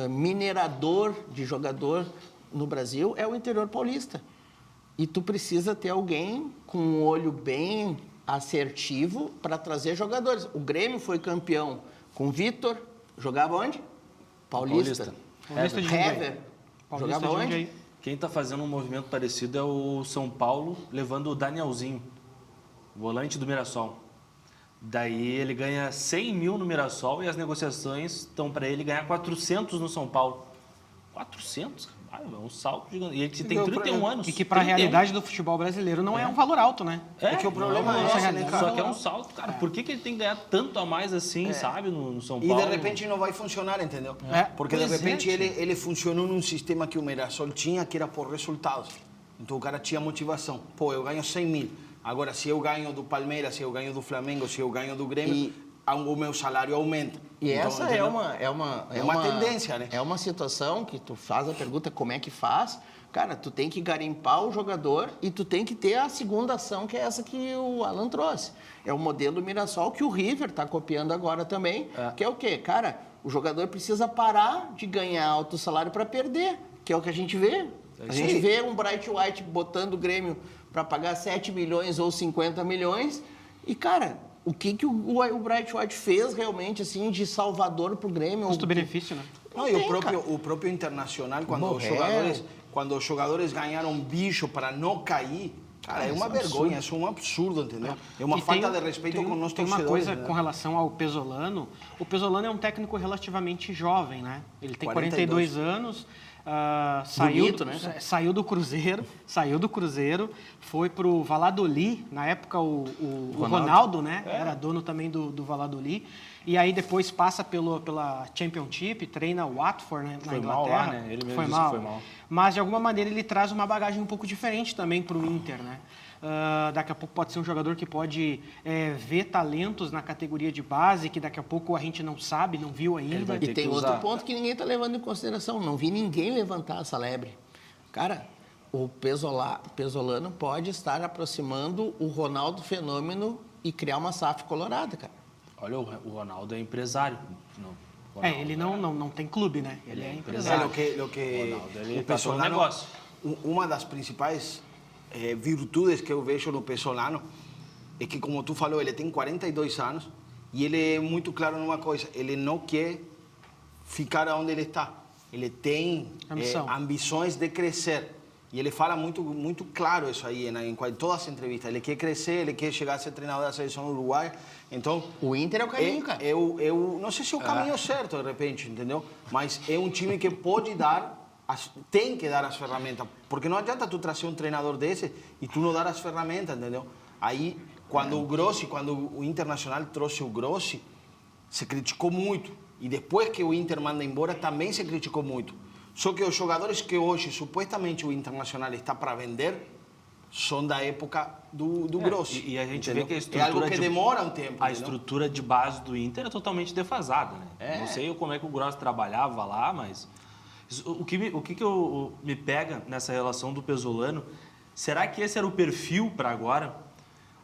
minerador de jogador no Brasil, é o interior paulista. E tu precisa ter alguém com um olho bem assertivo para trazer jogadores. O Grêmio foi campeão com o Vitor, jogava onde? Paulista de Hever. Jogava onde? Quem está fazendo um movimento parecido é o São Paulo, levando o Danielzinho, volante do Mirassol. Daí ele ganha 100 mil no Mirassol e as negociações estão para ele ganhar 400 no São Paulo. 400? É um salto gigante. E ele tem 31 anos. E que para a realidade do futebol brasileiro não é um valor alto, né? É que o problema é esse, né, cara? Só que é um salto, cara. Por que ele tem que ganhar tanto a mais assim, sabe, no São Paulo? E de repente não vai funcionar, entendeu? Porque de repente ele funcionou num sistema que o Mirassol tinha, que era por resultados. Então o cara tinha motivação. Pô, eu ganho 100 mil. Agora, se eu ganho do Palmeiras, se eu ganho do Flamengo, se eu ganho do Grêmio, o meu salário aumenta. E então, essa é uma tendência, né? É uma situação que tu faz a pergunta como é que faz. Cara, tu tem que garimpar o jogador e tu tem que ter a segunda ação, que é essa que o Alan trouxe. É o modelo Mirassol que o River está copiando agora também, que é o quê? Cara, o jogador precisa parar de ganhar alto salário para perder, que é o que a gente vê. A gente vê um Bright White botando o Grêmio para pagar 7 milhões ou 50 milhões e, cara... O que o Bright White fez realmente assim de salvador para o Grêmio? Custo-benefício, né? Não, e o próprio Internacional, quando os jogadores ganharam bicho para não cair, cara, é uma vergonha, é um absurdo, entendeu? É uma falta de respeito com nós torcedores. Tem uma coisa com relação ao Pesolano. O Pesolano é um técnico relativamente jovem, né? Ele tem 42 anos. Bonito, né? Saiu do Cruzeiro, foi pro Valladolid, na época o Ronaldo, né? Era dono também do Valladolid, e aí depois passa pela Championship, treina o Watford, né, na Inglaterra. Mal lá, né? Ele mesmo disse que foi mal. Mas de alguma maneira ele traz uma bagagem um pouco diferente também pro Inter, né? Daqui a pouco pode ser um jogador que pode ver talentos na categoria de base, que daqui a pouco a gente não sabe, não viu ainda. E tem outro ponto que ninguém está levando em consideração. Não vi ninguém levantar essa lebre. Cara, o Pesolano pode estar aproximando o Ronaldo Fenômeno e criar uma SAF colorada, cara. Olha, o Ronaldo é empresário. Ele não tem clube, né? Ele é empresário. Ele tá falando negócio. Uma das principais virtudes que eu vejo no Pesolano é que, como tu falou, ele tem 42 anos e ele é muito claro numa coisa: ele não quer ficar onde ele está. Ele tem ambições de crescer. E ele fala muito claro isso aí em todas as entrevistas. Ele quer crescer, ele quer chegar a ser treinador da seleção uruguaia. Então, o Inter é o caminho, cara. Eu não sei se é o caminho certo, de repente, entendeu? Mas é um time que pode tem que dar as ferramentas. Porque não adianta tu trazer um treinador desse e tu não dar as ferramentas, entendeu? Aí, quando o Internacional trouxe o Grossi, se criticou muito. E depois que o Inter manda embora, também se criticou muito. Só que os jogadores que hoje, supostamente, o Internacional está para vender, são da época do Grossi. E a gente entendeu? vê que a estrutura... É algo que demora um tempo. A estrutura de base do Inter é totalmente defasada, né? Não sei como é que o Grossi trabalhava lá, mas... O que me pega nessa relação do Pesolano, será que esse era o perfil para agora?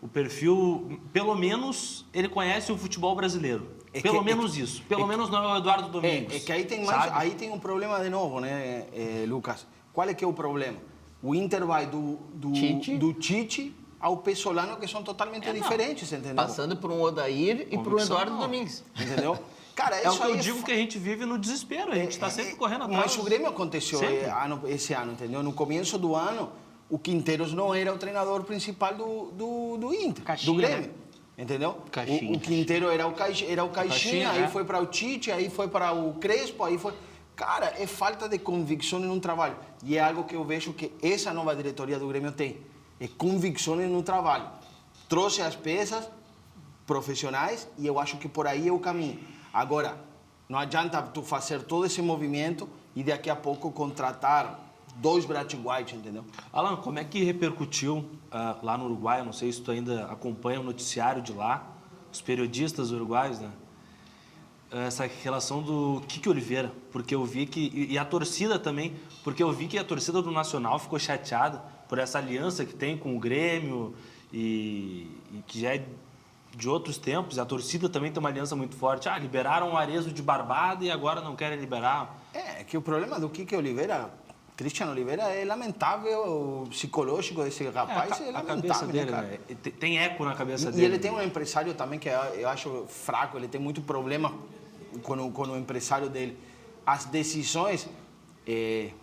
O perfil, pelo menos, ele conhece o futebol brasileiro. Pelo menos isso. Pelo menos não é o Eduardo Domingos. É que aí tem mais, aí tem um problema de novo, né, Lucas? Qual é que é o problema? O Inter vai do Tite ao Pesolano, que são totalmente diferentes, entendeu? Passando por um Odair e por um Eduardo Domingos. Entendeu? Cara, é o que eu digo que a gente vive no desespero. A gente está sempre correndo atrás. Mas o Grêmio aconteceu esse ano, entendeu? No começo do ano, o Quinteiros não era o treinador principal do Inter, Caixinha, do Grêmio. Né? Entendeu? O Quinteiro era o Caixinha, aí foi para o Tite, aí foi para o Crespo, aí foi... Cara, é falta de convicção em um trabalho. E é algo que eu vejo que essa nova diretoria do Grêmio tem. É convicção em um trabalho. Trouxe as peças profissionais e eu acho que por aí é o caminho. Agora, não adianta tu fazer todo esse movimento e daqui a pouco contratar 2 Brett White, entendeu? Alan, como é que repercutiu lá no Uruguai? Eu não sei se tu ainda acompanha o noticiário de lá, os periodistas uruguaios, né? Essa relação do Kiki Oliveira, porque eu vi que... E a torcida também, porque eu vi que a torcida do Nacional ficou chateada por essa aliança que tem com o Grêmio e que já é de outros tempos. A torcida também tem uma aliança muito forte. Liberaram o Arezzo de Barbada e agora não querem liberar. É que o problema do Kiki Oliveira... Cristiano Oliveira é lamentável, o psicológico desse rapaz é lamentável. A cabeça dele, né? Tem eco na cabeça dele. E ele tem um empresário também que eu acho fraco, ele tem muito problema com o empresário dele. As decisões que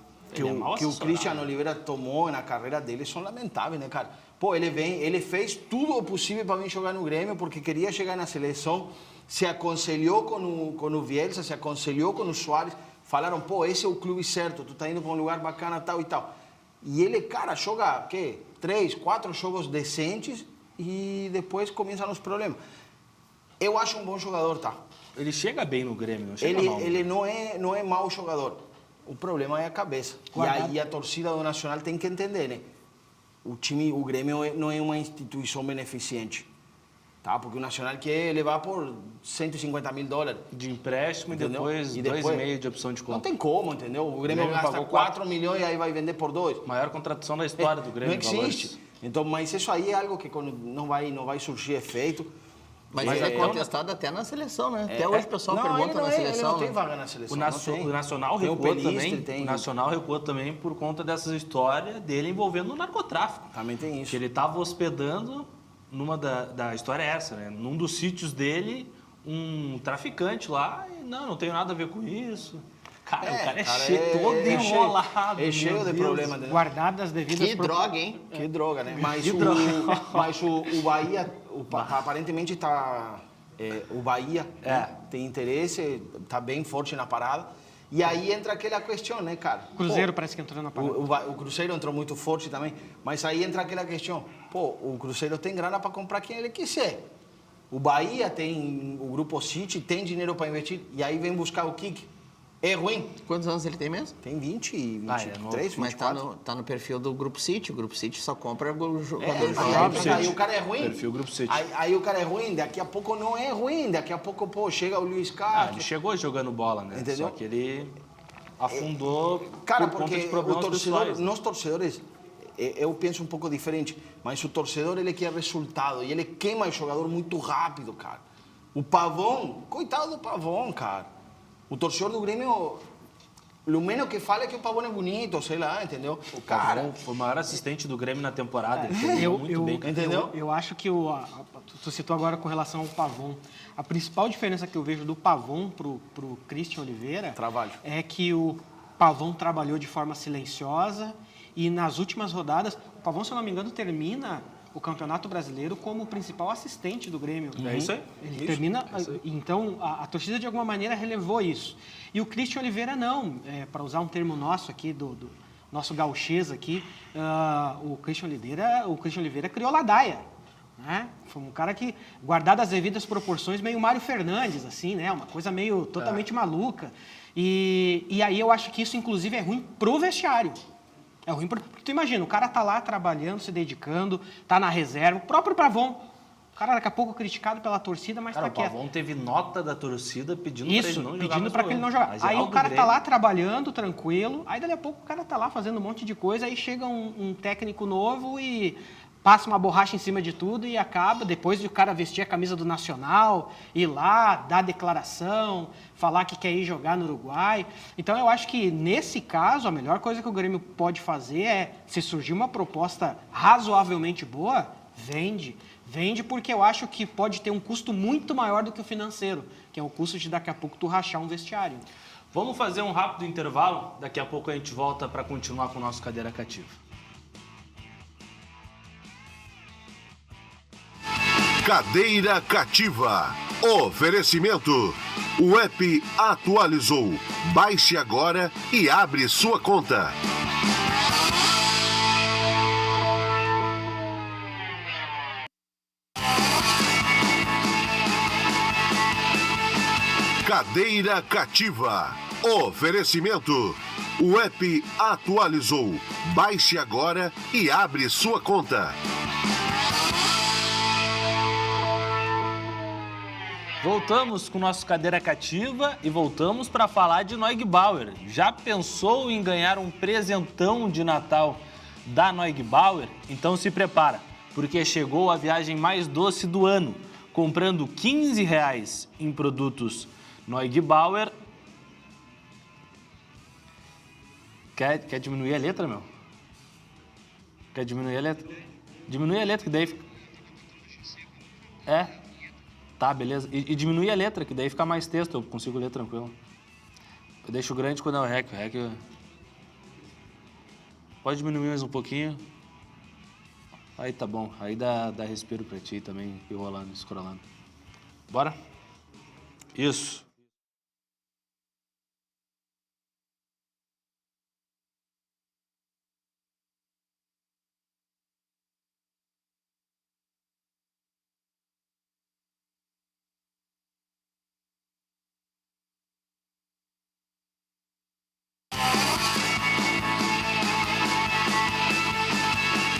o Cristiano Oliveira tomou na carreira dele são lamentáveis, né, cara? Pô, ele fez tudo o possível para vir jogar no Grêmio porque queria chegar na seleção, se aconselhou com o Bielsa, se aconselhou com o Suárez. Falaram, pô, esse é o clube certo, tu tá indo para um lugar bacana, tal e tal. E ele, cara, joga, 3, 4 jogos decentes e depois começam os problemas. Eu acho um bom jogador, tá? Ele chega bem no Grêmio, não chega mal. Ele não é mau jogador. O problema é a cabeça. Guardado. E aí a torcida do Nacional tem que entender, né? O Grêmio não é uma instituição beneficente. Tá? Porque o Nacional quer levar por $150 mil. De empréstimo, entendeu? E depois 2,5 de opção de compra. Não tem como, entendeu? O Grêmio gasta 4 milhões e aí vai vender por 2. Maior contratação da história do Grêmio. Não existe. Então, mas isso aí é algo que não vai surgir efeito. Mas ele é contestado até na seleção, né? Até hoje o pessoal pergunta na seleção. Ele não tem vaga na seleção. O Nacional recuou também. O Nacional recuou também por conta dessa história dele envolvendo o narcotráfico. Também tem isso. Que ele estava hospedando... Numa da história é essa, né? Num dos sítios dele, um traficante lá, e não tenho nada a ver com isso. Cara, o cara é todo enrolado. É cheio de problemas. Né? Guardadas devidas... Que droga, hein? Que droga, né? Mas o Bahia, aparentemente está... o Bahia tem interesse, está bem forte na parada. E aí entra aquela questão, né, cara? O Cruzeiro parece que entrou na parada. O Cruzeiro entrou muito forte também. Mas aí entra aquela questão. Pô, o Cruzeiro tem grana para comprar quem ele quiser. O Bahia tem, o Grupo City tem dinheiro para investir. E aí vem buscar o Kiki. É ruim. Quantos anos ele tem mesmo? Tem 20, é novo. 23, Mas 24. tá no perfil do Grupo City. O Grupo City só compra jogador Aí o cara é ruim. Perfil Grupo City. Aí o cara é ruim, daqui a pouco não é ruim. Daqui a pouco, pô, chega o Luiz Ele Castro. chegou jogando bola, né? Entendeu? Só que ele afundou Cara, por conta porque de o problemas torcedor, pessoais. nós torcedores, eu penso um pouco diferente, mas o torcedor, ele quer resultado e ele queima o jogador muito rápido, cara. O Pavão, coitado do Pavão, cara. O torcedor do Grêmio, o menos que fala é que o Pavão é bonito, sei lá, entendeu? O Pavão foi o maior assistente do Grêmio na temporada. Ele terminou muito bem. Entendeu? Eu acho que tu citou agora com relação ao Pavão. A principal diferença que eu vejo do Pavão pro Christian Oliveira Trabalho. é que o Pavão trabalhou de forma silenciosa e nas últimas rodadas, o Pavão, se eu não me engano, termina o Campeonato Brasileiro como o principal assistente do Grêmio. É isso aí. Ele termina. Então, a torcida, de alguma maneira, relevou isso. E o Christian Oliveira, não. Para usar um termo nosso aqui, do nosso gauchês aqui, o Christian Oliveira criou ladaia. Né? Foi um cara que, guardado as devidas proporções, meio Mário Fernandes, assim, né? Uma coisa meio totalmente maluca. E aí eu acho que isso, inclusive, é ruim pro vestiário. É ruim porque tu imagina, o cara tá lá trabalhando, se dedicando, tá na reserva, o próprio Pavão. O cara daqui a pouco criticado pela torcida, mas Cara, tá o quieto. Pavão teve nota da torcida pedindo Isso, pra ele não jogar. pedindo para que ele não jogar. Aí o cara tá lá trabalhando, tranquilo, aí daqui a pouco o cara tá lá fazendo um monte de coisa, aí chega um técnico novo e passa uma borracha em cima de tudo e acaba, depois de o cara vestir a camisa do Nacional, ir lá, dar declaração, falar que quer ir jogar no Uruguai. Então eu acho que nesse caso a melhor coisa que o Grêmio pode fazer é, se surgir uma proposta razoavelmente boa, vende. Vende porque eu acho que pode ter um custo muito maior do que o financeiro, que é o custo de daqui a pouco tu rachar um vestiário. Vamos fazer um rápido intervalo, daqui a pouco a gente volta para continuar com o nosso Cadeira Cativa. Cadeira Cativa. Oferecimento. O app atualizou. Baixe agora e abre sua conta. Cadeira Cativa. Oferecimento. O app atualizou. Baixe agora e abre sua conta. Voltamos com o nosso Cadeira Cativa e voltamos para falar de Neugbauer. Já pensou em ganhar um presentão de Natal da Neugbauer? Então se prepara, porque chegou a viagem mais doce do ano. Comprando R$15 em produtos Neugbauer. Quer diminuir a letra, meu? Quer diminuir a letra? Diminui a letra, que daí fica... Tá, beleza. E diminui a letra, que daí fica mais texto, eu consigo ler tranquilo. Eu deixo grande quando é o REC. O REC... Pode diminuir mais um pouquinho. Aí tá bom. Aí dá respiro pra ti também, ir rolando, escrolando. Bora? Isso.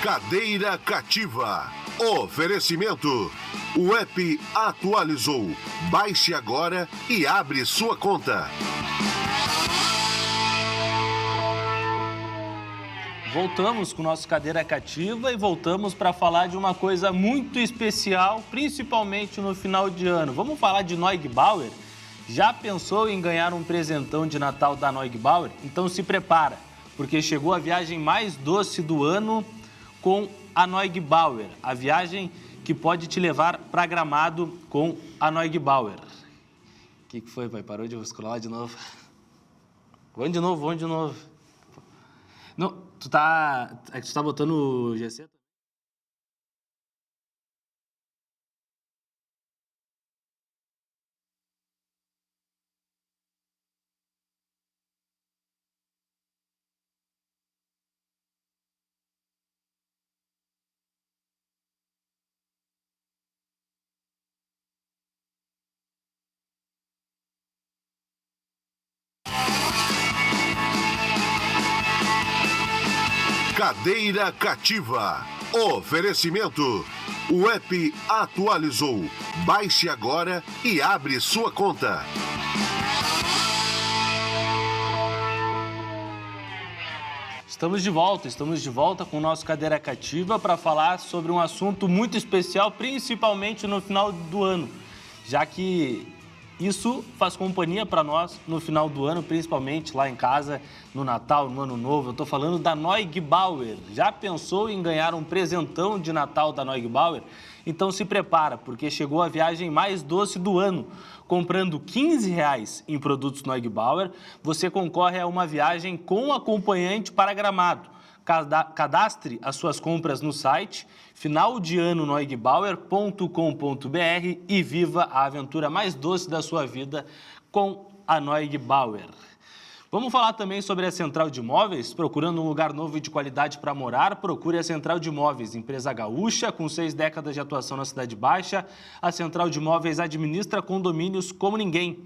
Cadeira Cativa. Oferecimento. O app atualizou. Baixe agora e abre sua conta. Voltamos com o nosso Cadeira Cativa e voltamos para falar de uma coisa muito especial, principalmente no final de ano. Vamos falar de Neugbauer? Já pensou em ganhar um presentão de Natal da Neugbauer? Então se prepara, porque chegou a viagem mais doce do ano com a Neugbauer. A viagem que pode te levar para Gramado com a Neugbauer. O que foi, pai? Parou de scrollar de novo? Vamos de novo. Não, tu tá botando o GC? Cadeira Cativa. Oferecimento. O app atualizou. Baixe agora e abre sua conta. Estamos de volta com o nosso Cadeira Cativa para falar sobre um assunto muito especial, principalmente no final do ano, já que isso faz companhia para nós no final do ano, principalmente lá em casa, no Natal, no Ano Novo. Eu estou falando da Neugbauer. Já pensou em ganhar um presentão de Natal da Neugbauer? Então se prepara, porque chegou a viagem mais doce do ano. Comprando R$15 em produtos Neugbauer, você concorre a uma viagem com acompanhante para Gramado. Cadastre as suas compras no site finaldeano-neugbauer.com.br e viva a aventura mais doce da sua vida com a Neugbauer. Vamos falar também sobre a Central de Imóveis. Procurando um lugar novo e de qualidade para morar? Procure a Central de Imóveis, empresa gaúcha com 6 décadas de atuação na Cidade Baixa. A Central de Imóveis administra condomínios como ninguém.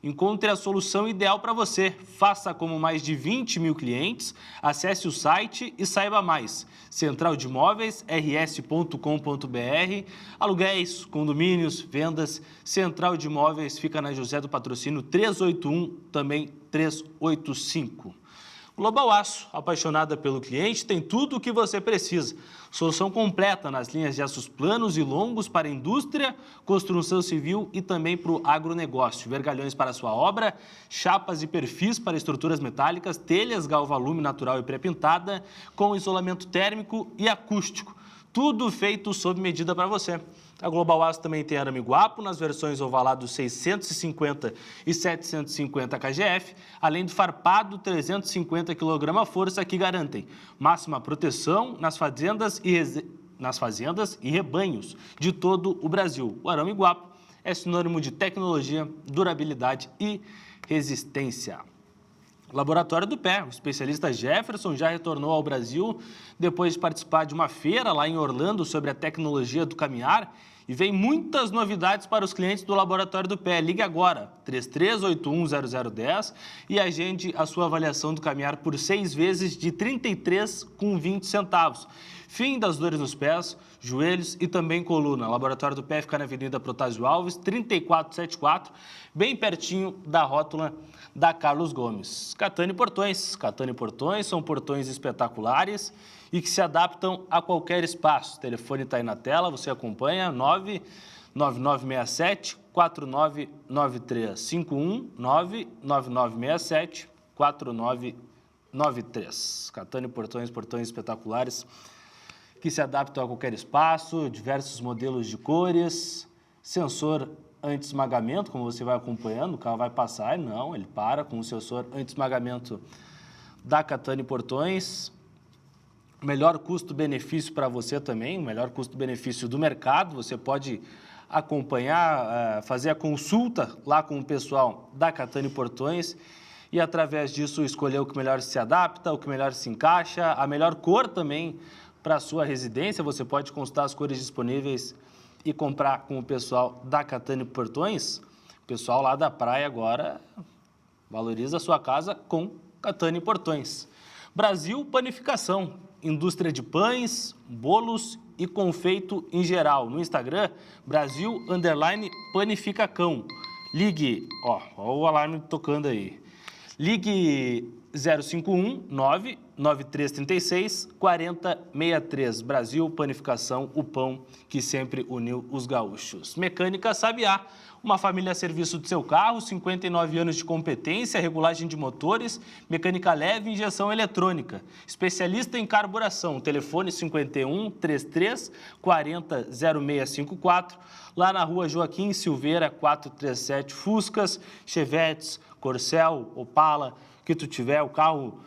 Encontre a solução ideal para você. Faça como mais de 20 mil clientes. Acesse o site e saiba mais. Central de Imóveis, rs.com.br. Aluguéis, condomínios, vendas. Central de Imóveis fica na José do Patrocínio 381, também 385. Global Aço, apaixonada pelo cliente, tem tudo o que você precisa. Solução completa nas linhas de aços planos e longos para a indústria, construção civil e também para o agronegócio. Vergalhões para a sua obra, chapas e perfis para estruturas metálicas, telhas galvalume natural e pré-pintada, com isolamento térmico e acústico. Tudo feito sob medida para você. A Global Aço também tem arame guapo nas versões ovalados 650 e 750 kgf, além do farpado 350 kg força que garantem máxima proteção nas fazendas e rebanhos de todo o Brasil. O arame guapo é sinônimo de tecnologia, durabilidade e resistência. Laboratório do Pé, o especialista Jefferson já retornou ao Brasil depois de participar de uma feira lá em Orlando sobre a tecnologia do caminhar e vem muitas novidades para os clientes do Laboratório do Pé. Ligue agora, 33810010 e agende a sua avaliação do caminhar por 6 vezes de R$ 33,20. Fim das dores nos pés, joelhos e também coluna. O Laboratório do Pé fica na Avenida Protásio Alves, 3474, bem pertinho da rótula da Carlos Gomes. Catani Portões. Catani Portões são portões espetaculares e que se adaptam a qualquer espaço. O telefone está aí na tela, você acompanha, 99967-4993. 51 99967-4993. Catani Portões, portões espetaculares que se adaptam a qualquer espaço, diversos modelos de cores, sensor anti-esmagamento, como você vai acompanhando, o carro vai passar, não, ele para com o sensor anti-esmagamento da Catani Portões. Melhor custo-benefício para você também, o melhor custo-benefício do mercado. Você pode acompanhar, fazer a consulta lá com o pessoal da Catani Portões e, através disso, escolher o que melhor se adapta, o que melhor se encaixa, a melhor cor também para a sua residência. Você pode consultar as cores disponíveis e comprar com o pessoal da Catani Portões. O pessoal lá da praia agora valoriza a sua casa com Catani Portões. Brasil Panificação, indústria de pães, bolos e confeito em geral. No Instagram, Brasil_Panificacão. Ligue, ó o alarme tocando aí. Ligue 051 99336 4063. Brasil Panificação, o pão que sempre uniu os gaúchos. Mecânica Sabiá, uma família a serviço do seu carro, 59 anos de competência, regulagem de motores, mecânica leve e injeção eletrônica. Especialista em carburação, telefone 51 33 40 0654, lá na rua Joaquim Silveira 437. Fuscas, Chevetes, Corcel, Opala, que tu tiver, o carro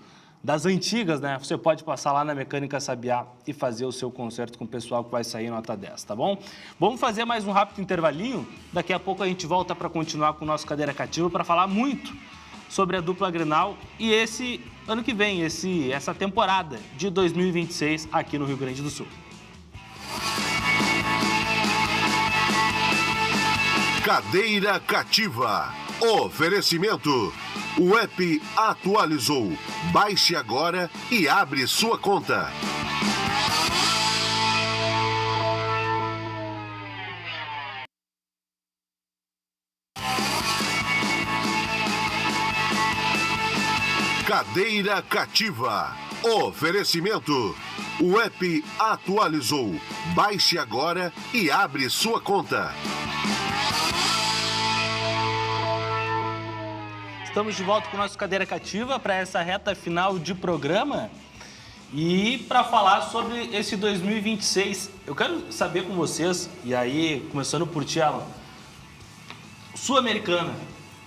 das antigas, né? Você pode passar lá na Mecânica Sabiá e fazer o seu concerto com o pessoal que vai sair nota 10, tá bom? Vamos fazer mais um rápido intervalinho. Daqui a pouco a gente volta para continuar com o nosso Cadeira Cativa para falar muito sobre a dupla Grenal e esse ano que vem, essa temporada de 2026 aqui no Rio Grande do Sul. Cadeira Cativa. Oferecimento. O app atualizou. Baixe agora e abre sua conta. Cadeira Cativa. Oferecimento. O app atualizou. Baixe agora e abre sua conta. Estamos de volta com o nosso Cadeira Cativa para essa reta final de programa e para falar sobre esse 2026. Eu quero saber com vocês, e aí, começando por ti, Alan, Sul-Americana,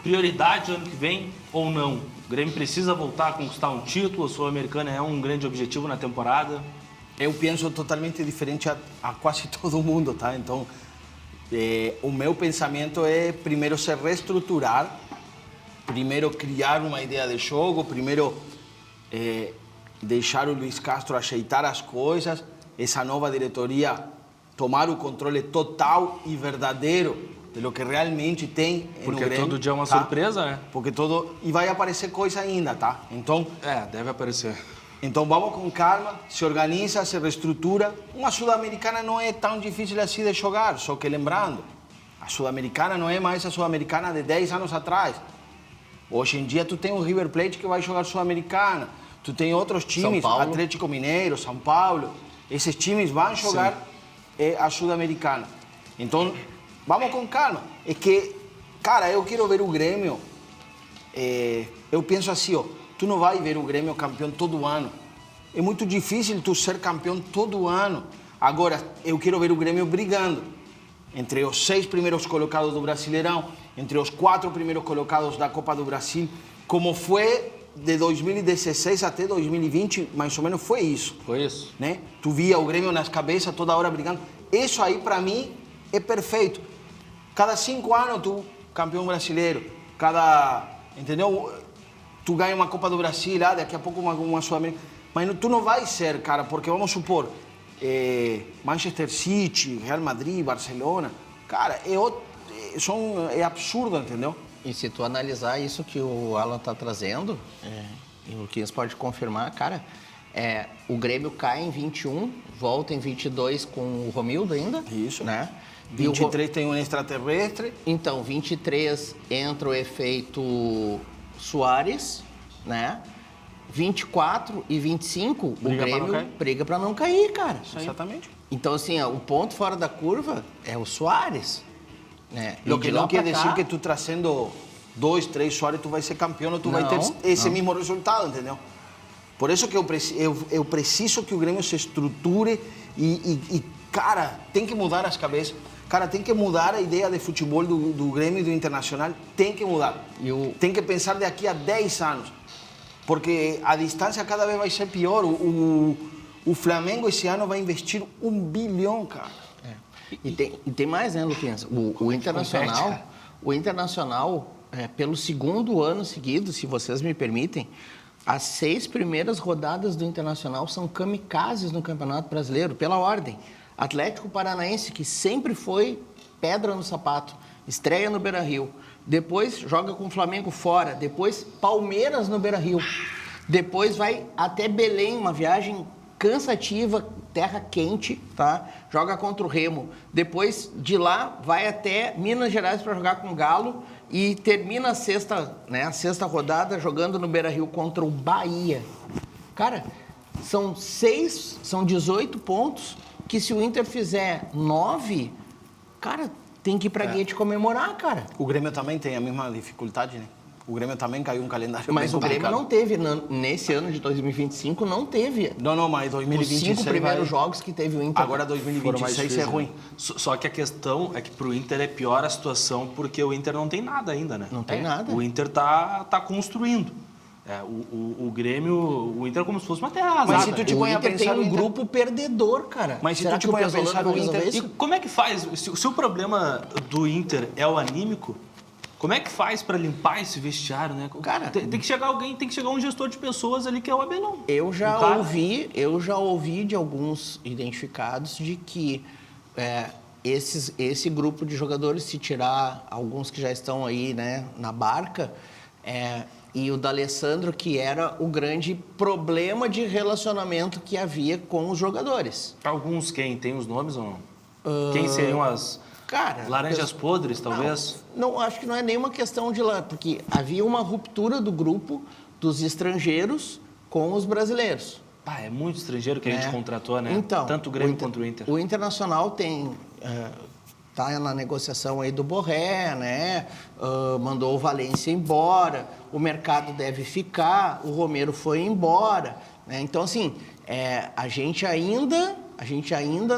prioridade ano que vem ou não? O Grêmio precisa voltar a conquistar um título, a Sul-Americana é um grande objetivo na temporada? Eu penso totalmente diferente a quase todo mundo, tá? Então, o meu pensamento é primeiro se reestruturar, primeiro criar uma ideia de jogo, primeiro deixar o Luiz Castro ajeitar as coisas, essa nova diretoria tomar o controle total e verdadeiro de lo que realmente tem no Grêmio. Porque todo dia é uma surpresa, né? Porque e vai aparecer coisa ainda, tá? Então, deve aparecer. Então vamos com calma, se organiza, se reestrutura. Uma Sul-Americana não é tão difícil assim de jogar, só que lembrando, a Sul-Americana não é mais a Sul-Americana de 10 anos atrás. Hoje em dia tu tem o River Plate que vai jogar Sul-Americana, tu tem outros times, Atlético Mineiro, São Paulo, esses times vão jogar a Sul-Americana. Então, vamos com calma. É que, cara, eu quero ver o Grêmio, eu penso assim, ó, tu não vai ver o Grêmio campeão todo ano. É muito difícil tu ser campeão todo ano. Agora, eu quero ver o Grêmio brigando entre os 6 primeiros colocados do Brasileirão, entre os 4 primeiros colocados da Copa do Brasil, como foi de 2016 até 2020, mais ou menos foi isso. Foi isso. Né? Tu via o Grêmio nas cabeças toda hora brigando. Isso aí, para mim, é perfeito. Cada 5 anos, tu campeão brasileiro. Entendeu? Tu ganha uma Copa do Brasil, daqui a pouco uma Sul-Americana. Mas tu não vai ser, cara, porque vamos supor, Manchester City, Real Madrid, Barcelona, cara, é absurdo, entendeu? E se tu analisar isso que o Alan está trazendo, e o Luquinhas pode confirmar, cara, o Grêmio cai em 21, volta em 22 com o Romildo ainda. Isso. Né? 23 tem um extraterrestre. Então, 23 entra o efeito Soares, né? 24 e 25, o Grêmio briga para não cair, cara. Exatamente. Então, assim, o ponto fora da curva é o Soares. Né? O que não quer dizer que tu trazendo 2, 3 Soares, tu vai ser campeão ou tu vai ter esse mesmo resultado, entendeu? Por isso que eu preciso que o Grêmio se estruture e, cara, tem que mudar as cabeças. Cara, tem que mudar a ideia de futebol do Grêmio e do Internacional. Tem que mudar. Tem que pensar daqui a 10 anos. Porque a distância cada vez vai ser pior. O Flamengo esse ano vai investir 1 bilhão, cara. E tem mais, né, Luquinhas? O Internacional, pelo segundo ano seguido, se vocês me permitem, as 6 primeiras rodadas do Internacional são kamikazes no Campeonato Brasileiro, pela ordem. Atlético Paranaense, que sempre foi pedra no sapato, estreia no Beira-Rio. Depois joga com o Flamengo fora. Depois Palmeiras no Beira-Rio. Depois vai até Belém, uma viagem cansativa, terra quente, tá? Joga contra o Remo. Depois de lá vai até Minas Gerais para jogar com o Galo e termina a sexta rodada jogando no Beira-Rio contra o Bahia. Cara, são 18 pontos que se o Inter fizer 9, cara, tem que ir pra Guete comemorar, cara. O Grêmio também tem a mesma dificuldade, né? O Grêmio também caiu um calendário Mas o Grêmio não teve, nesse ano de 2025, não teve. Não, mas 2026 os 5 primeiros jogos que teve o Inter. Agora 2026 é ruim. Só que a questão é que pro Inter é pior a situação porque o Inter não tem nada ainda, né? Não tem nada. O Inter tá construindo. O Grêmio, o Inter é como se fosse uma terra arrasada. Mas se tu te põe a pensar, tem um grupo perdedor, cara. Mas se tu te põe a pensar no Inter... E como é que faz? Se o problema do Inter é o anímico, como é que faz para limpar esse vestiário, né? Cara, tem que chegar alguém, tem que chegar um gestor de pessoas ali que é o Abelão. Eu já ouvi de alguns identificados de que esse grupo de jogadores, se tirar alguns que já estão aí, né, na barca, E o D'Alessandro, que era o grande problema de relacionamento que havia com os jogadores. Alguns quem? Tem os nomes ou não? Quem seriam as laranjas podres, talvez? Não, acho que não é nenhuma questão de lá, porque havia uma ruptura do grupo dos estrangeiros com os brasileiros. É muito estrangeiro que a gente contratou, né? Então, tanto o Grêmio quanto o Inter. O Internacional tem... Está na negociação aí do Borré, né? Mandou o Valência embora, o mercado deve ficar, o Romero foi embora, né? Então, assim, a gente ainda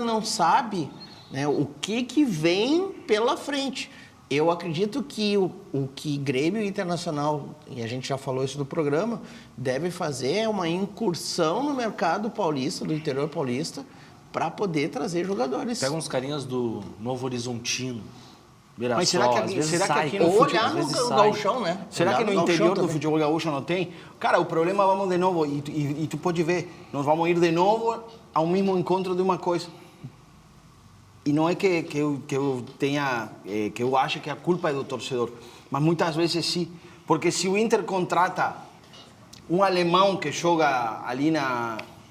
não sabe, né, o que vem pela frente. Eu acredito que o que Grêmio e Internacional, e a gente já falou isso no programa, deve fazer é uma incursão no mercado paulista, do interior paulista, para poder trazer jogadores. Pega uns carinhas do Novo Horizontino, Mirassol, Mas será que aqui no Ou futebol... olhar no gauchão, né? Será que no interior do futebol gaúcho não tem? Cara, o problema, vamos de novo, e tu pode ver, nós vamos ir de novo ao mesmo encontro de uma coisa. E não é que eu tenha, que eu acho que a culpa é do torcedor, mas muitas vezes sim. Porque se o Inter contrata um alemão que joga ali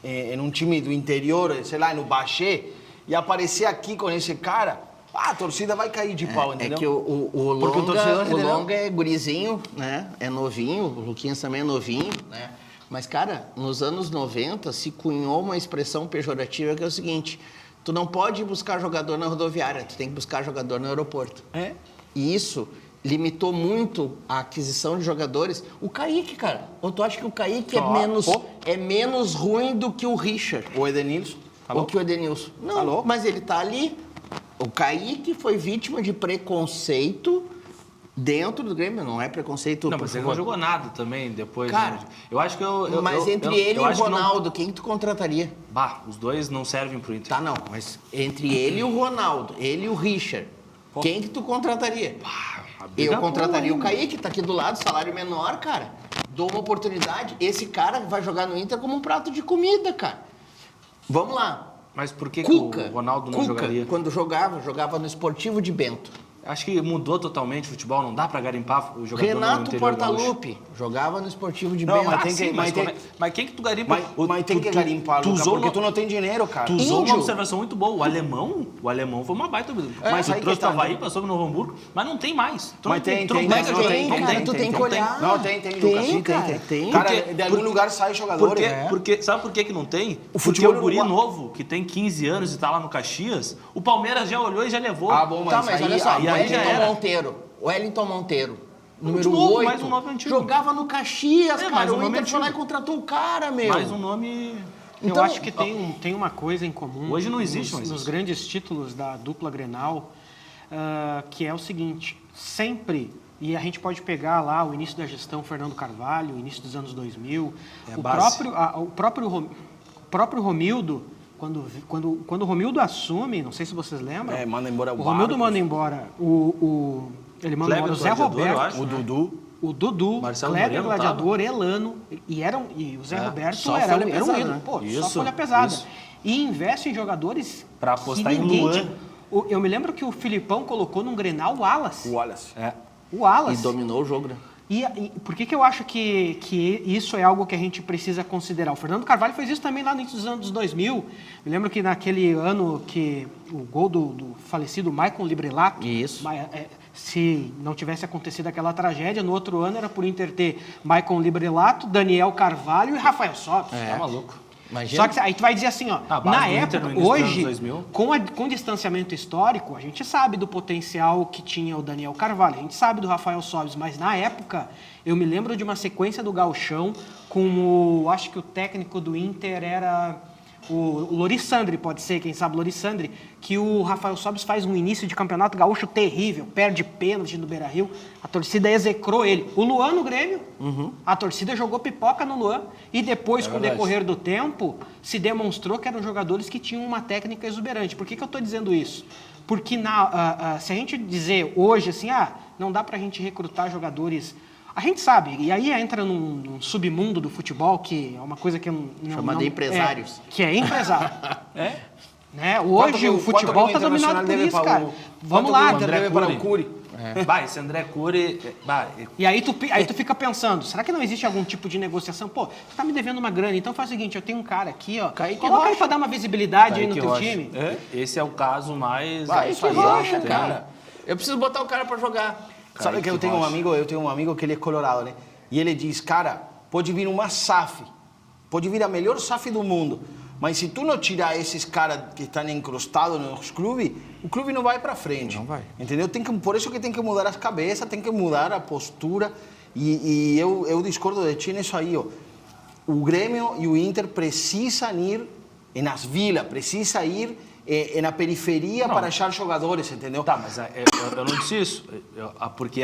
em um time do interior, sei lá, no Baxé, e aparecer aqui com esse cara, a torcida vai cair de pau, entendeu? É que o Longa é gurizinho, né? É novinho, o Luquinhas também é novinho, né? Mas, cara, nos anos 90 se cunhou uma expressão pejorativa que é o seguinte: tu não pode buscar jogador na rodoviária, tu tem que buscar jogador no aeroporto. E isso limitou muito a aquisição de jogadores. O Kaique, cara, ou tu acha que o Kaique é menos ruim do que o Richard? O Edenilson. Ou que o Edenilson? Não, mas ele tá ali. O Kaique foi vítima de preconceito dentro do Grêmio, não é preconceito... Não, mas ele não jogou nada também depois. Cara, eu acho que Mas entre ele e o Ronaldo, quem tu contrataria? Os dois não servem pro Inter. Tá, não, mas entre ele e o Ronaldo, ele e o Richard, quem que tu contrataria? Eu contrataria o Kaique, tá aqui do lado, salário menor, cara. Dou uma oportunidade, esse cara vai jogar no Inter como um prato de comida, cara. Vamos lá. Mas por que Cuca, o Ronaldo não jogaria? Quando jogava no Esportivo de Bento. Acho que mudou totalmente o futebol, não dá pra garimpar o jogador Renato no interior Portaluppi jogava no Esportivo de Não, Bento. Mas quem que tu garimpa? Mas tem que garimpar, Lucas, porque tu não tem dinheiro, cara. Tu usou uma observação muito boa. O alemão foi uma baita... Mas tu trouxe o Avaí, passou no Novo Hamburgo, mas não tem mais. Mas tem, Tu tem que olhar. Não, tem, Lucas. Tem. Cara, de algum lugar sai jogador. Sabe por que não tem? O Porque futebol o guri novo, que tem 15 anos e tá lá no Caxias, o Palmeiras já olhou e já levou. Bom, mas olha só, o Wellington Monteiro, número 8, mais um nome antigo. Jogava no Caxias, cara. mais um O nome Inter foi lá e antigo. contratou o cara, meu. Mais um nome... Eu acho que tem uma coisa em comum. Hoje não existe mais nos isso. grandes títulos da dupla Grenal, que é o seguinte: sempre, e a gente pode pegar lá o início da gestão Fernando Carvalho, o início dos anos 2000, o próprio Romildo, quando o Romildo assume, não sei se vocês lembram, manda embora o Romildo manda embora ele manda embora o Zé Roberto, o Dudu, Marcelo Kleber Moreno Gladiador, Elano, e o Zé Roberto só era folha um pesada, ídolo. né? Pô, Isso, só folha pesada. isso. E investe em jogadores Pra apostar que em ninguém Luan. Eu me lembro que o Filipão colocou num Grenal o Wallace. O Wallace. O Wallace. E dominou o jogo, né? E por que eu acho que isso é algo que a gente precisa considerar? O Fernando Carvalho fez isso também lá no início dos anos 2000. Me lembro que naquele ano que o gol do falecido Maicon Librelato... Isso. Se não tivesse acontecido aquela tragédia, no outro ano era por Inter ter Maicon Librelato, Daniel Carvalho e Rafael Sobis. Tá maluco. Imagina. Só que aí tu vai dizer assim, ó, A base na do Inter no época, início dos hoje, anos 2000. com distanciamento histórico, a gente sabe do potencial que tinha o Daniel Carvalho, a gente sabe do Rafael Sobis, mas na época, eu me lembro de uma sequência do Gauchão com acho que o técnico do Inter era o Lorissandri, pode ser, quem sabe, Lorissandri, que o Rafael Sobis faz um início de campeonato gaúcho terrível, perde pênalti no Beira-Rio, a torcida execrou ele. O Luan no Grêmio, a torcida jogou pipoca no Luan, e depois, com o decorrer do tempo, se demonstrou que eram jogadores que tinham uma técnica exuberante. Por que eu estou dizendo isso? Porque se a gente dizer hoje assim, não dá pra gente recrutar jogadores... A gente sabe, e aí entra num submundo do futebol, que é uma coisa que Chamado de empresários. que é empresário. Né? Hoje o futebol está dominado por isso, cara. Vamos lá. Quanto deve para o Curi? Vai, esse André Cury... E aí tu fica pensando, será que não existe algum tipo de negociação? Pô, tu tá me devendo uma grana, então faz o seguinte, eu tenho um cara aqui, ó, coloca aí pra dar uma visibilidade aí no teu time. Esse é o caso mais... Kaique Rocha, cara. Eu preciso botar o cara pra jogar. Sabe que eu tenho um amigo que ele é colorado, né? E ele diz, cara, pode vir uma SAF, pode vir a melhor SAF do mundo, mas se tu não tirar esses caras que estão encrostados nos clubes, o clube não vai para frente. Não vai. Entendeu? Por isso que tem que mudar as cabeças, tem que mudar a postura. E eu discordo de ti nisso aí, ó. O Grêmio e o Inter precisam ir nas vilas, precisam ir na periferia para achar jogadores, entendeu? Tá, mas eu não disse isso.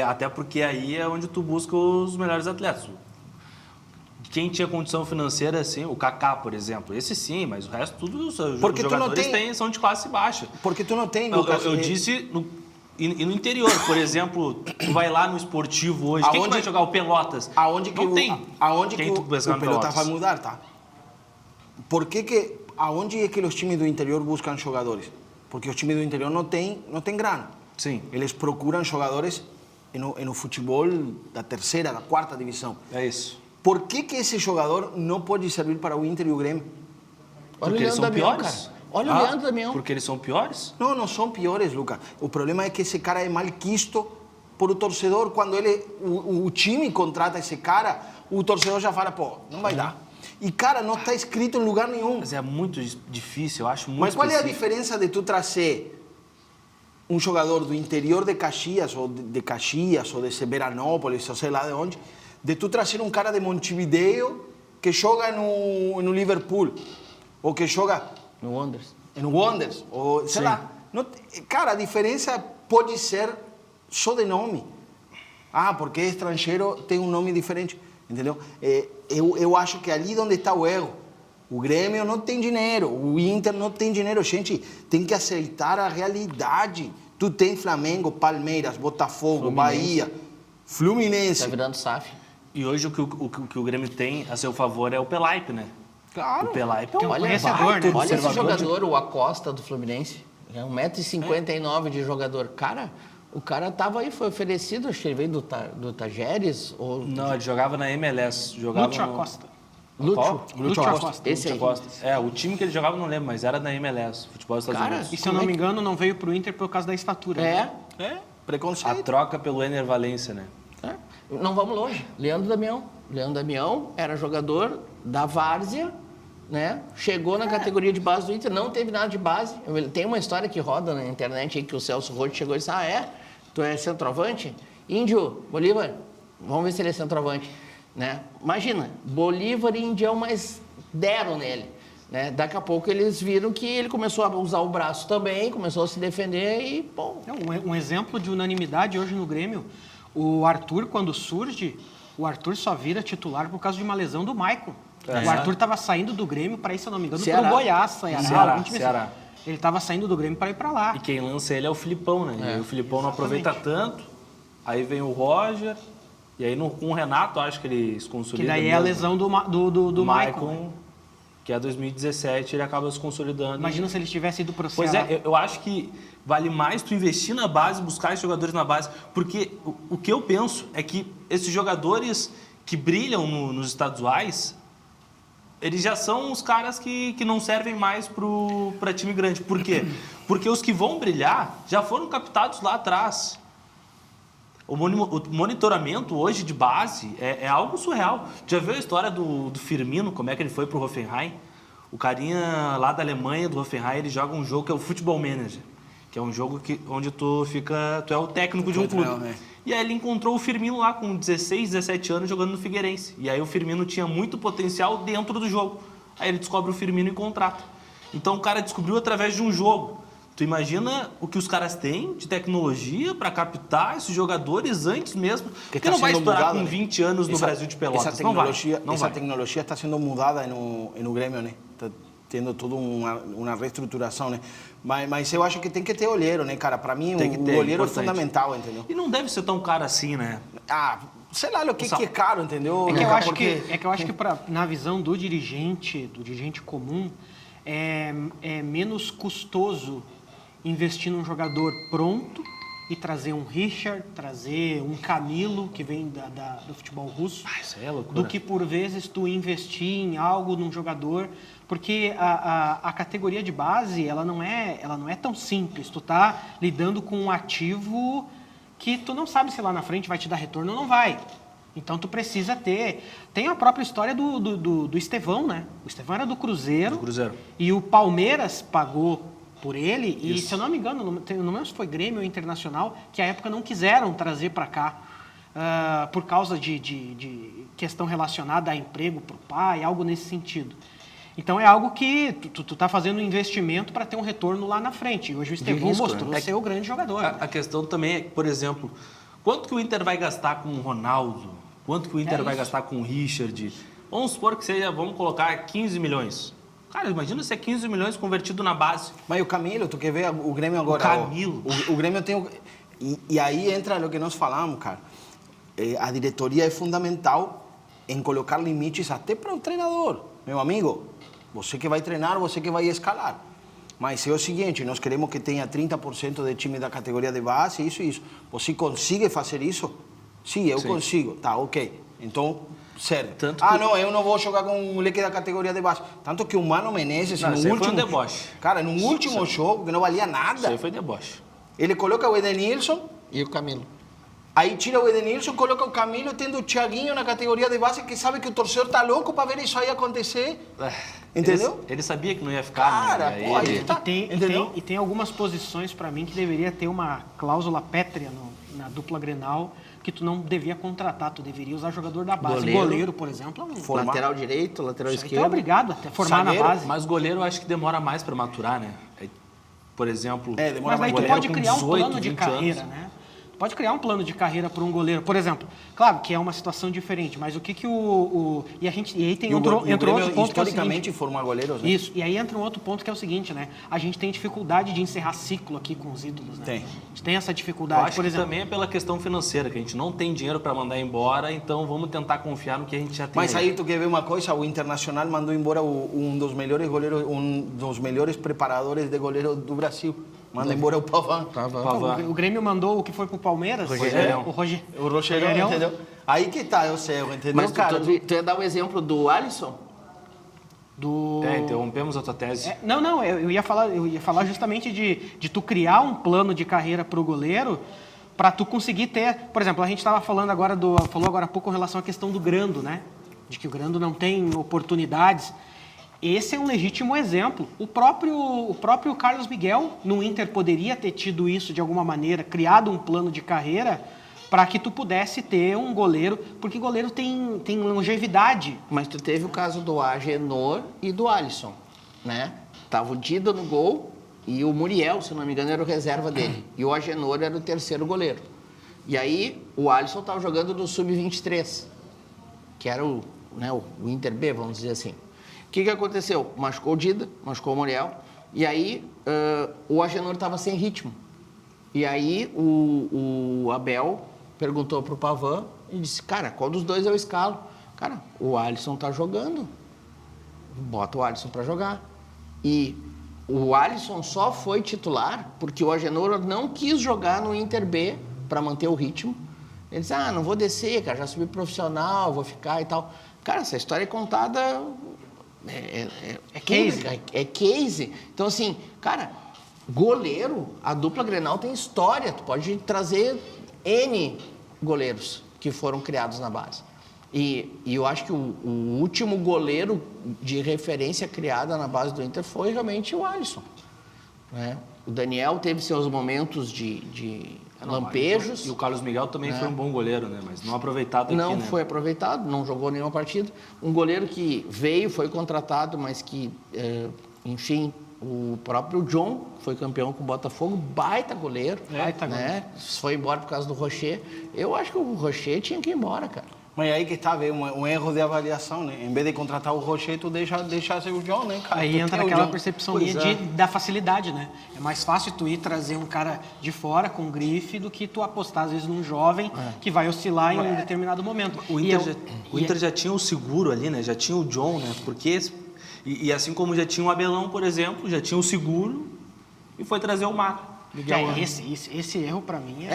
Até porque aí é onde tu busca os melhores atletas. Quem tinha condição financeira, assim, o Kaká, por exemplo, esse sim, mas o resto, tudo os jogadores são de classe baixa. Porque tu não tem, Lucas... Eu disse, e no interior, por exemplo, tu vai lá no esportivo hoje, quem que vai jogar? O Pelotas? Aonde que não tem. Aonde quem que tu vai jogar o Pelotas vai mudar, tá? Por que aonde é que os times do interior buscam jogadores? Porque os times do interior não tem grana. Sim. Eles procuram jogadores no futebol da terceira, da quarta divisão. É isso. Por que esse jogador não pode servir para o Inter e o Grêmio? Olha Porque eles são piores? Cara. Olha o Leandro Damião. Porque eles são piores? Não, não são piores, Lucas. O problema é que esse cara é mal quisto por o torcedor. Quando o time contrata esse cara, o torcedor já fala, pô, não vai dar. E, cara, não está escrito em lugar nenhum. Mas é muito difícil, eu acho muito Mas qual específico. é a diferença de tu trazer um jogador do interior de Caxias, ou de Caxias, ou de Severanópolis, ou sei lá de onde, de tu trazer um cara de Montevideo que joga no Liverpool, ou que joga No Wanderers. no Wanderers, ou sei lá. Não, cara, a diferença pode ser só de nome. Ah, porque é estrangeiro, tem um nome diferente, entendeu? Eu acho que ali onde está o erro. O Grêmio não tem dinheiro, o Inter não tem dinheiro. Gente, tem que aceitar a realidade. Tu tem Flamengo, Palmeiras, Botafogo, Bahia, Fluminense. Tá virando SAF. E hoje o que o Grêmio tem a seu favor é o Pelaipe, né? Claro. O Pelaipe é um conhecedor, né? Olha esse jogador, o Acosta do Fluminense. É 1,59 m de jogador. Cara, o cara tava aí, foi oferecido, acho que ele veio do Tajeres. Ou... Não, ele jogava na MLS. Lúcio Acosta. Lúcio Acosta. Esse aí. É, o time que ele jogava eu não lembro, mas era na MLS, futebol dos Estados Unidos. E se eu não me engano, não veio pro Inter por causa da estatura. É. Preconceito. A troca pelo Ener Valencia, né? É. Não vamos longe. Leandro Damião era jogador da Várzea, né? Chegou na categoria de base do Inter, não teve nada de base. Tem uma história que roda na internet aí que o Celso Roth chegou e disse: tu é centroavante? Índio, Bolívar, vamos ver se ele é centroavante. Né? Imagina, Bolívar e Indião, mas deram nele. Né? Daqui a pouco eles viram que ele começou a usar o braço também, começou a se defender e, bom... Um exemplo de unanimidade hoje no Grêmio, o Arthur, quando surge, o Arthur só vira titular por causa de uma lesão do Maicon. O Arthur estava saindo do Grêmio para ir, se eu não me engano, para o Goiás. Ceará. Ele estava saindo do Grêmio para ir para lá. E quem lança ele é o Filipão, né? E o Filipão não aproveita tanto, aí vem o Roger... E aí, com o Renato, acho que ele se consolida. Que daí mesmo. é a lesão do Maicon. Que é 2017, ele acaba se consolidando. Imagina se ele tivesse ido para o Pois é, eu acho que vale mais tu investir na base, buscar esses jogadores na base. Porque o que eu penso é que esses jogadores que brilham nos estaduais, eles já são os caras que não servem mais para time grande. Por quê? Porque os que vão brilhar já foram captados lá atrás. O monitoramento hoje de base é algo surreal. Já viu a história do Firmino, como é que ele foi pro Hoffenheim? O carinha lá da Alemanha, do Hoffenheim, ele joga um jogo que é o Football Manager, que é um jogo onde tu é o técnico de um clube. Né? E aí ele encontrou o Firmino lá com 16, 17 anos jogando no Figueirense. E aí o Firmino tinha muito potencial dentro do jogo. Aí ele descobre o Firmino e contrata. Então o cara descobriu através de um jogo. Tu imagina o que os caras têm de tecnologia para captar esses jogadores antes mesmo, porque não vai estourar com 20 anos no Brasil de Pelotas. Essa tecnologia está sendo mudada no Grêmio, né? Está tendo toda uma reestruturação, né? Mas eu acho que tem que ter olheiro, né, cara? Para mim, o olheiro é fundamental, entendeu? E não deve ser tão caro assim, né? Ah, sei lá o que é caro, entendeu? É que eu acho que na visão do dirigente comum, é menos custoso investir num jogador pronto e trazer um Richard, trazer um Camilo, que vem do futebol russo, Isso aí é loucura. do que, por vezes, tu investir em algo, num jogador, porque a categoria de base, ela não é tão simples. Tu tá lidando com um ativo que tu não sabe se lá na frente vai te dar retorno ou não vai. Então, tu precisa ter... Tem a própria história do Estevão, né? O Estevão era do Cruzeiro. E o Palmeiras pagou por ele. E, se eu não me engano, não lembro se foi Grêmio ou Internacional, que à época não quiseram trazer para cá. Por causa de questão relacionada a emprego para o pai, algo nesse sentido. Então, é algo que tu tá fazendo um investimento para ter um retorno lá na frente. E hoje o Estevão mostrou ser o grande jogador. A questão também é, por exemplo, quanto que o Inter vai gastar com o Ronaldo? Quanto que o Inter vai gastar com o Richard? Vamos supor que seja, vamos colocar 15 milhões. Cara, imagina se é 15 milhões convertido na base. Mas o Camilo, tu quer ver o Grêmio agora? O Camilo. O Grêmio tem... E aí entra o que nós falamos, cara. A diretoria é fundamental em colocar limites até para o treinador. Meu amigo, você que vai treinar, você que vai escalar. Mas é o seguinte, nós queremos que tenha 30% de time da categoria de base, isso e isso. Você consegue fazer isso? Sim, eu consigo. Tá, ok. Então, sério. Não, eu não vou jogar com um moleque da categoria de base. Tanto que o Mano Menezes, no último... foi um deboche. Cara, no último jogo, que não valia nada... Isso aí foi deboche. Ele coloca o Edenilson... E o Camilo. Aí tira o Edenilson, coloca o Camilo, tendo o Thiaguinho na categoria de base, que sabe que o torcedor tá louco para ver isso aí acontecer. Entendeu? Ele sabia que não ia ficar, cara, né? pô, aí tá, E tem algumas posições, para mim, que deveria ter uma cláusula pétrea na dupla Grenal, que tu não devia contratar, tu deveria usar jogador da base. Goleiro, por exemplo. Lateral direito, lateral esquerdo. Tu é obrigado a formar na base. Mas goleiro eu acho que demora mais para maturar, né? Por exemplo... demora mas aí tu pode criar um plano de carreira, né? Pode criar um plano de carreira para um goleiro, por exemplo. Claro que é uma situação diferente, mas o que e aí tem outro ponto que é o seguinte. Historicamente formar goleiros, né? Isso, e aí entra um outro ponto que é o seguinte, né? A gente tem dificuldade de encerrar ciclo aqui com os ídolos, né? Tem. A gente tem essa dificuldade, Eu acho por exemplo. que também é pela questão financeira, que a gente não tem dinheiro para mandar embora, então vamos tentar confiar no que a gente já tem. Mas aí tu quer ver uma coisa, o Internacional mandou embora um dos melhores goleiros, um dos melhores preparadores de goleiro do Brasil. Manda embora o Pavão. O Grêmio mandou o que foi pro Palmeiras. O Rogerão, entendeu? Aí que tá, eu sei, entendeu? Mas tu ia dar o exemplo do Alisson? Interrompemos a tua tese. Eu ia falar justamente de tu criar um plano de carreira pro goleiro para tu conseguir ter... Por exemplo, a gente estava falando falou agora há pouco com relação à questão do Grando, né? De que o Grando não tem oportunidades. Esse é um legítimo exemplo. O próprio Carlos Miguel, no Inter, poderia ter tido isso de alguma maneira, criado um plano de carreira para que tu pudesse ter um goleiro, porque goleiro tem longevidade. Mas tu teve o caso do Agenor e do Alisson, né? Tava o Dida no gol e o Muriel, se não me engano, era o reserva dele. E o Agenor era o terceiro goleiro. E aí o Alisson estava jogando no Sub-23, que era o Inter B, vamos dizer assim. O que aconteceu? Machucou o Dida, machucou o Muriel, e aí o Agenor estava sem ritmo. E aí o Abel perguntou para o Pavão e disse, cara, qual dos dois eu escalo? Cara, o Alisson tá jogando, bota o Alisson para jogar. E o Alisson só foi titular porque o Agenor não quis jogar no Inter B para manter o ritmo. Ele disse, não vou descer, cara, já subi profissional, vou ficar e tal. Cara, essa história é contada... É case. É case. Então, assim, cara, goleiro, a dupla Grenal tem história. Tu pode trazer N goleiros que foram criados na base. E eu acho que o último goleiro de referência criada na base do Inter foi realmente o Alisson, né? O Daniel teve seus momentos de lampejos. E o Carlos Miguel também foi um bom goleiro, né? Mas não aproveitado aqui, Não né? foi aproveitado, não jogou nenhuma partida. Um goleiro que veio, foi contratado, mas que, enfim, o próprio John foi campeão com o Botafogo, baita goleiro, né? Foi embora por causa do Rocher. Eu acho que o Rocher tinha que ir embora, cara. Mas aí que está, vê, um erro de avaliação, né? Em vez de contratar o Rocher, tu deixa ser o John, né, cara? Aí entra aquela percepção da facilidade, né? É mais fácil tu ir trazer um cara de fora com grife do que tu apostar, às vezes, num jovem que vai oscilar em um determinado momento. O Inter já tinha o seguro ali, né? Já tinha o John, né? Porque... E assim como já tinha o Abelão, por exemplo, já tinha o seguro e foi trazer o Mar. Miguel, esse erro para mim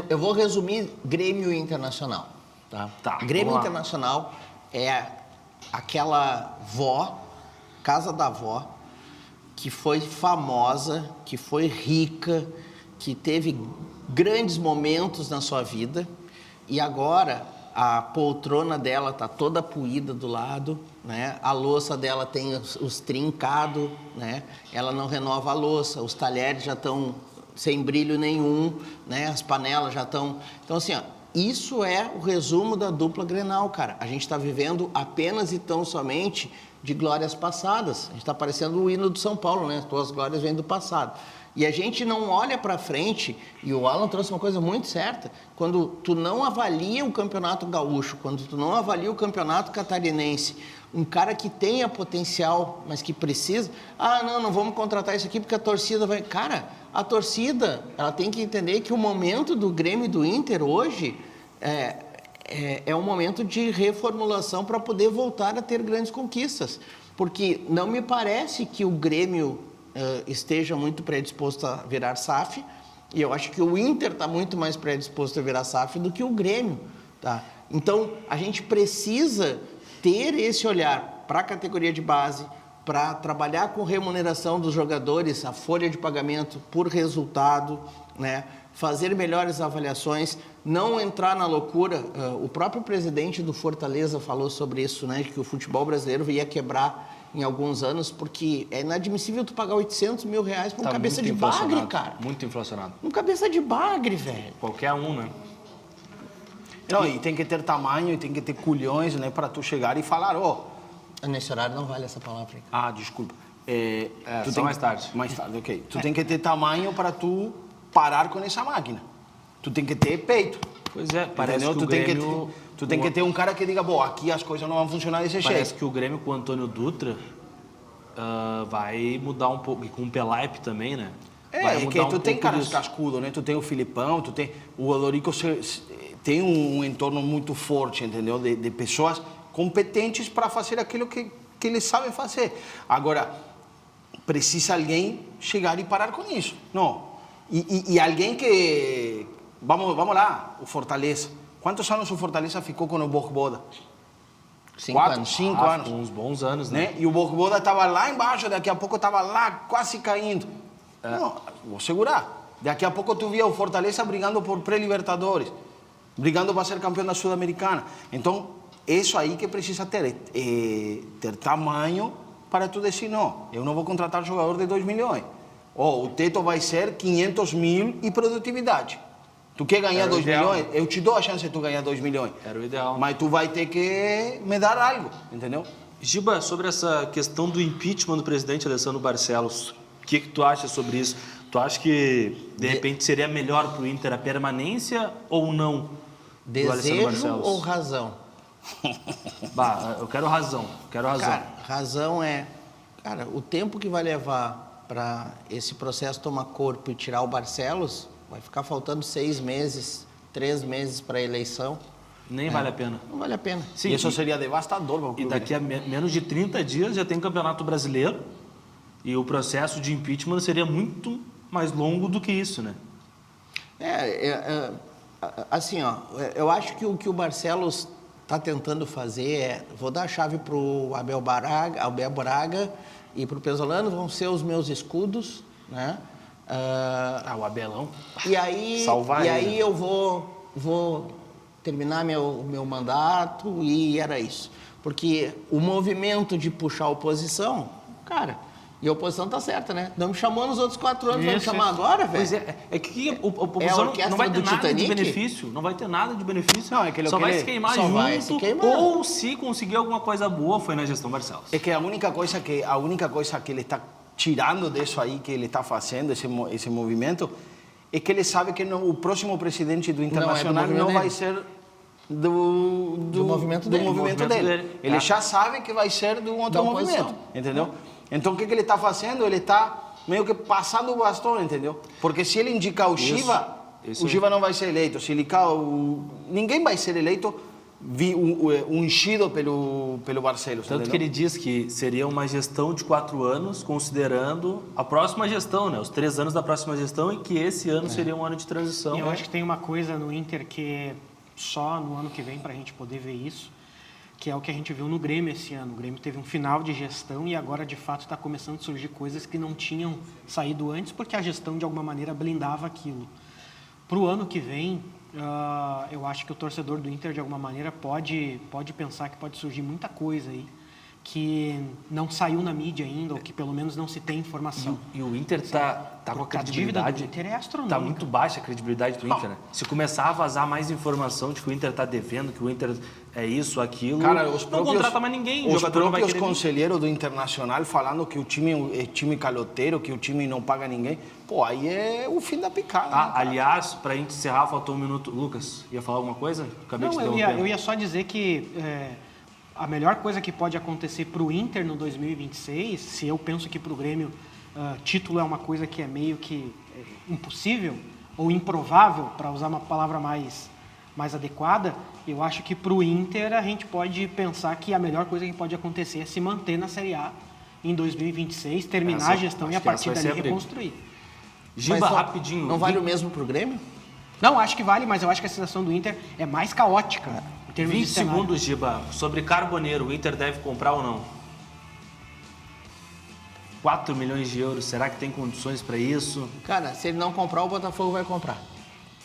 Eu vou resumir Grêmio Internacional. Tá, Grêmio Internacional é aquela casa da vó, que foi famosa, que foi rica, que teve grandes momentos na sua vida e agora a poltrona dela está toda puída do lado, né? A louça dela tem os trincados, né? Ela não renova a louça, os talheres já estão sem brilho nenhum, né? As panelas já estão... Então, assim, ó, isso é o resumo da dupla Grenal, cara. A gente está vivendo apenas e tão somente de glórias passadas. A gente está parecendo o hino do São Paulo, né? Todas as glórias vêm do passado. E a gente não olha para frente, e o Alan trouxe uma coisa muito certa, quando tu não avalia o campeonato gaúcho, quando tu não avalia o campeonato catarinense, um cara que tenha potencial, mas que precisa, não vamos contratar isso aqui porque a torcida vai... Cara, a torcida, ela tem que entender que o momento do Grêmio e do Inter hoje é um momento de reformulação para poder voltar a ter grandes conquistas, porque não me parece que o Grêmio esteja muito predisposto a virar SAF, e eu acho que o Inter está muito mais predisposto a virar SAF do que o Grêmio, tá? Então, a gente precisa ter esse olhar para a categoria de base, para trabalhar com remuneração dos jogadores, a folha de pagamento por resultado, né? Fazer melhores avaliações, não entrar na loucura. O próprio presidente do Fortaleza falou sobre isso, né? Que o futebol brasileiro ia quebrar em alguns anos, porque é inadmissível tu pagar 800 mil reais por um cabeça de bagre, cara. Muito inflacionado. Um cabeça de bagre, velho. Qualquer um, né? Não, e tem que ter tamanho, e tem que ter culhões, né, para tu chegar e falar, Nesse horário não vale essa palavra. Desculpa. Só mais tarde. Mais tarde, ok. Tu tem que ter tamanho para tu parar com essa máquina. Tu tem que ter peito. Pois é, parece que o Grêmio... Tu tem que ter um cara que diga, aqui as coisas não vão funcionar desse jeito. Parece que o Grêmio com o Antônio Dutra vai mudar um pouco, e com o Pelaipe também, né? É que tu tem caras cascudos, né? Tu tem o Filipão, tu tem... O Odorico tem um entorno muito forte, entendeu? De pessoas competentes para fazer aquilo que eles sabem fazer. Agora, precisa alguém chegar e parar com isso. Não. E alguém que... Vamos lá, o Fortaleza. Quantos anos o Fortaleza ficou com o Vojvoda? 5 anos. 5 anos. Uns bons anos, né? E o Vojvoda estava lá embaixo, daqui a pouco estava lá, quase caindo. Não, vou segurar. Daqui a pouco tu via o Fortaleza brigando por pré-libertadores, brigando para ser campeão da Sul-Americana. Então, isso aí que precisa ter tamanho para tu dizer, não, eu não vou contratar jogador de 2 milhões. O teto vai ser 500 mil e produtividade. Tu quer ganhar 2 milhões? Eu te dou a chance de tu ganhar 2 milhões. Era o ideal. Mas tu vai ter que me dar algo, entendeu? Giba, sobre essa questão do impeachment do presidente Alessandro Barcelos, o que tu acha sobre isso? Tu acha que, de repente, seria melhor para o Inter a permanência ou não? Desejo ou razão? Eu quero razão. Cara, razão é... Cara, o tempo que vai levar para esse processo tomar corpo e tirar o Barcelos... Vai ficar faltando 6 meses, 3 meses para a eleição. Nem vale a pena. Não vale a pena. Sim, isso seria devastador para o clube. E daqui a menos de 30 dias já tem Campeonato Brasileiro e o processo de impeachment seria muito mais longo do que isso, né? Assim, eu acho que o que o Barcelos está tentando fazer vou dar a chave para o Abel Braga e para o Pesolano, vão ser os meus escudos, né? O Abelão. E aí eu vou terminar meu mandato e era isso. Porque o movimento de puxar a oposição, cara, e a oposição tá certa, né? Não me chamou nos outros 4 anos, vai me chamar agora, velho? Pois é que a oposição não vai ter nada de benefício. Não vai ter nada de benefício. Não, é que ele só vai se queimar junto. Vai se queimar. Ou se conseguir alguma coisa boa, foi na gestão Barcelos. É que a única coisa que ele está tirando disso aí que ele está fazendo, esse movimento, é que ele sabe que o próximo presidente do Internacional não vai ser do movimento dele. Ele já sabe que vai ser de um outro movimento, entendeu? Então, o que ele está fazendo? Ele está meio que passando o bastão, entendeu? Porque se ele indicar o Chiva, o Chiva não vai ser eleito. Se ele indicar ninguém vai ser eleito ungido pelo Barcelos. Tanto que ele diz que seria uma gestão de 4 anos, considerando a próxima gestão, né? Os 3 anos da próxima gestão, e que esse ano seria um ano de transição. E eu acho que tem uma coisa no Inter que só no ano que vem para a gente poder ver isso, que é o que a gente viu no Grêmio esse ano. O Grêmio teve um final de gestão e agora, de fato, está começando a surgir coisas que não tinham saído antes, porque a gestão, de alguma maneira, blindava aquilo. Para o ano que vem, eu acho que o torcedor do Inter, de alguma maneira, pode pensar que pode surgir muita coisa aí que não saiu na mídia ainda, ou que pelo menos não se tem informação. E o Inter tá com a credibilidade... A dívida do Inter é astronômica. Tá muito baixa a credibilidade do Inter, né? Se começar a vazar mais informação de que o Inter tá devendo, que o Inter é isso, aquilo... Cara, não contrata mais ninguém. Os próprios conselheiros do Internacional falando que o time é time caloteiro, que o time não paga ninguém. Pô, aí é o fim da picada. Aliás, pra gente encerrar, faltou um minuto. Lucas, ia falar alguma coisa? Acabei de interromper. Eu ia só dizer que... a melhor coisa que pode acontecer para o Inter no 2026, se eu penso que para o Grêmio título é uma coisa que é meio que impossível ou improvável, para usar uma palavra mais adequada, eu acho que para o Inter a gente pode pensar que a melhor coisa que pode acontecer é se manter na Série A em 2026, terminar a gestão e a partir dali reconstruir. Giba, rapidinho. Não vale o mesmo para o Grêmio? Não, acho que vale, mas eu acho que a situação do Inter é mais caótica. 20 segundos, Giba. Sobre Carboneiro, o Inter deve comprar ou não? 4 milhões de euros, será que tem condições para isso? Cara, se ele não comprar, o Botafogo vai comprar.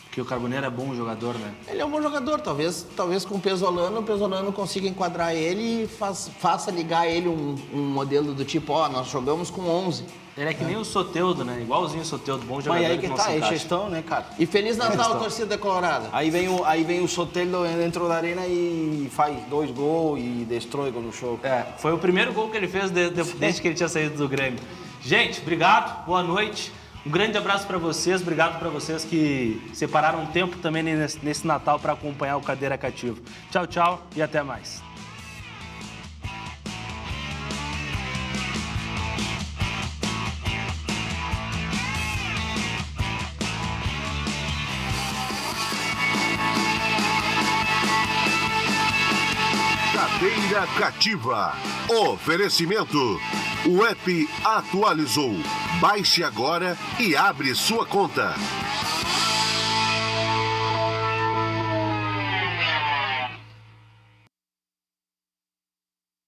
Porque o Carboneiro é bom jogador, né? Ele é um bom jogador, talvez com o Pesolano consiga enquadrar ele e faça ligar ele um modelo do tipo, nós jogamos com 11. Ele é que nem o Soteldo, né? Igualzinho o Soteldo, bom jogador. Mas aí que tá, é gestão, né, cara? E Feliz Natal, torcida colorada. Aí vem o Soteldo dentro da arena e faz 2 gols e destrói com o jogo. Foi o primeiro gol que ele fez desde que ele tinha saído do Grêmio. Gente, obrigado, boa noite. Um grande abraço para vocês, obrigado para vocês que separaram um tempo também nesse Natal para acompanhar o Cadeira Cativa. Tchau, tchau e até mais. Cadeira Cativa. Oferecimento. O app atualizou. Baixe agora e abre sua conta.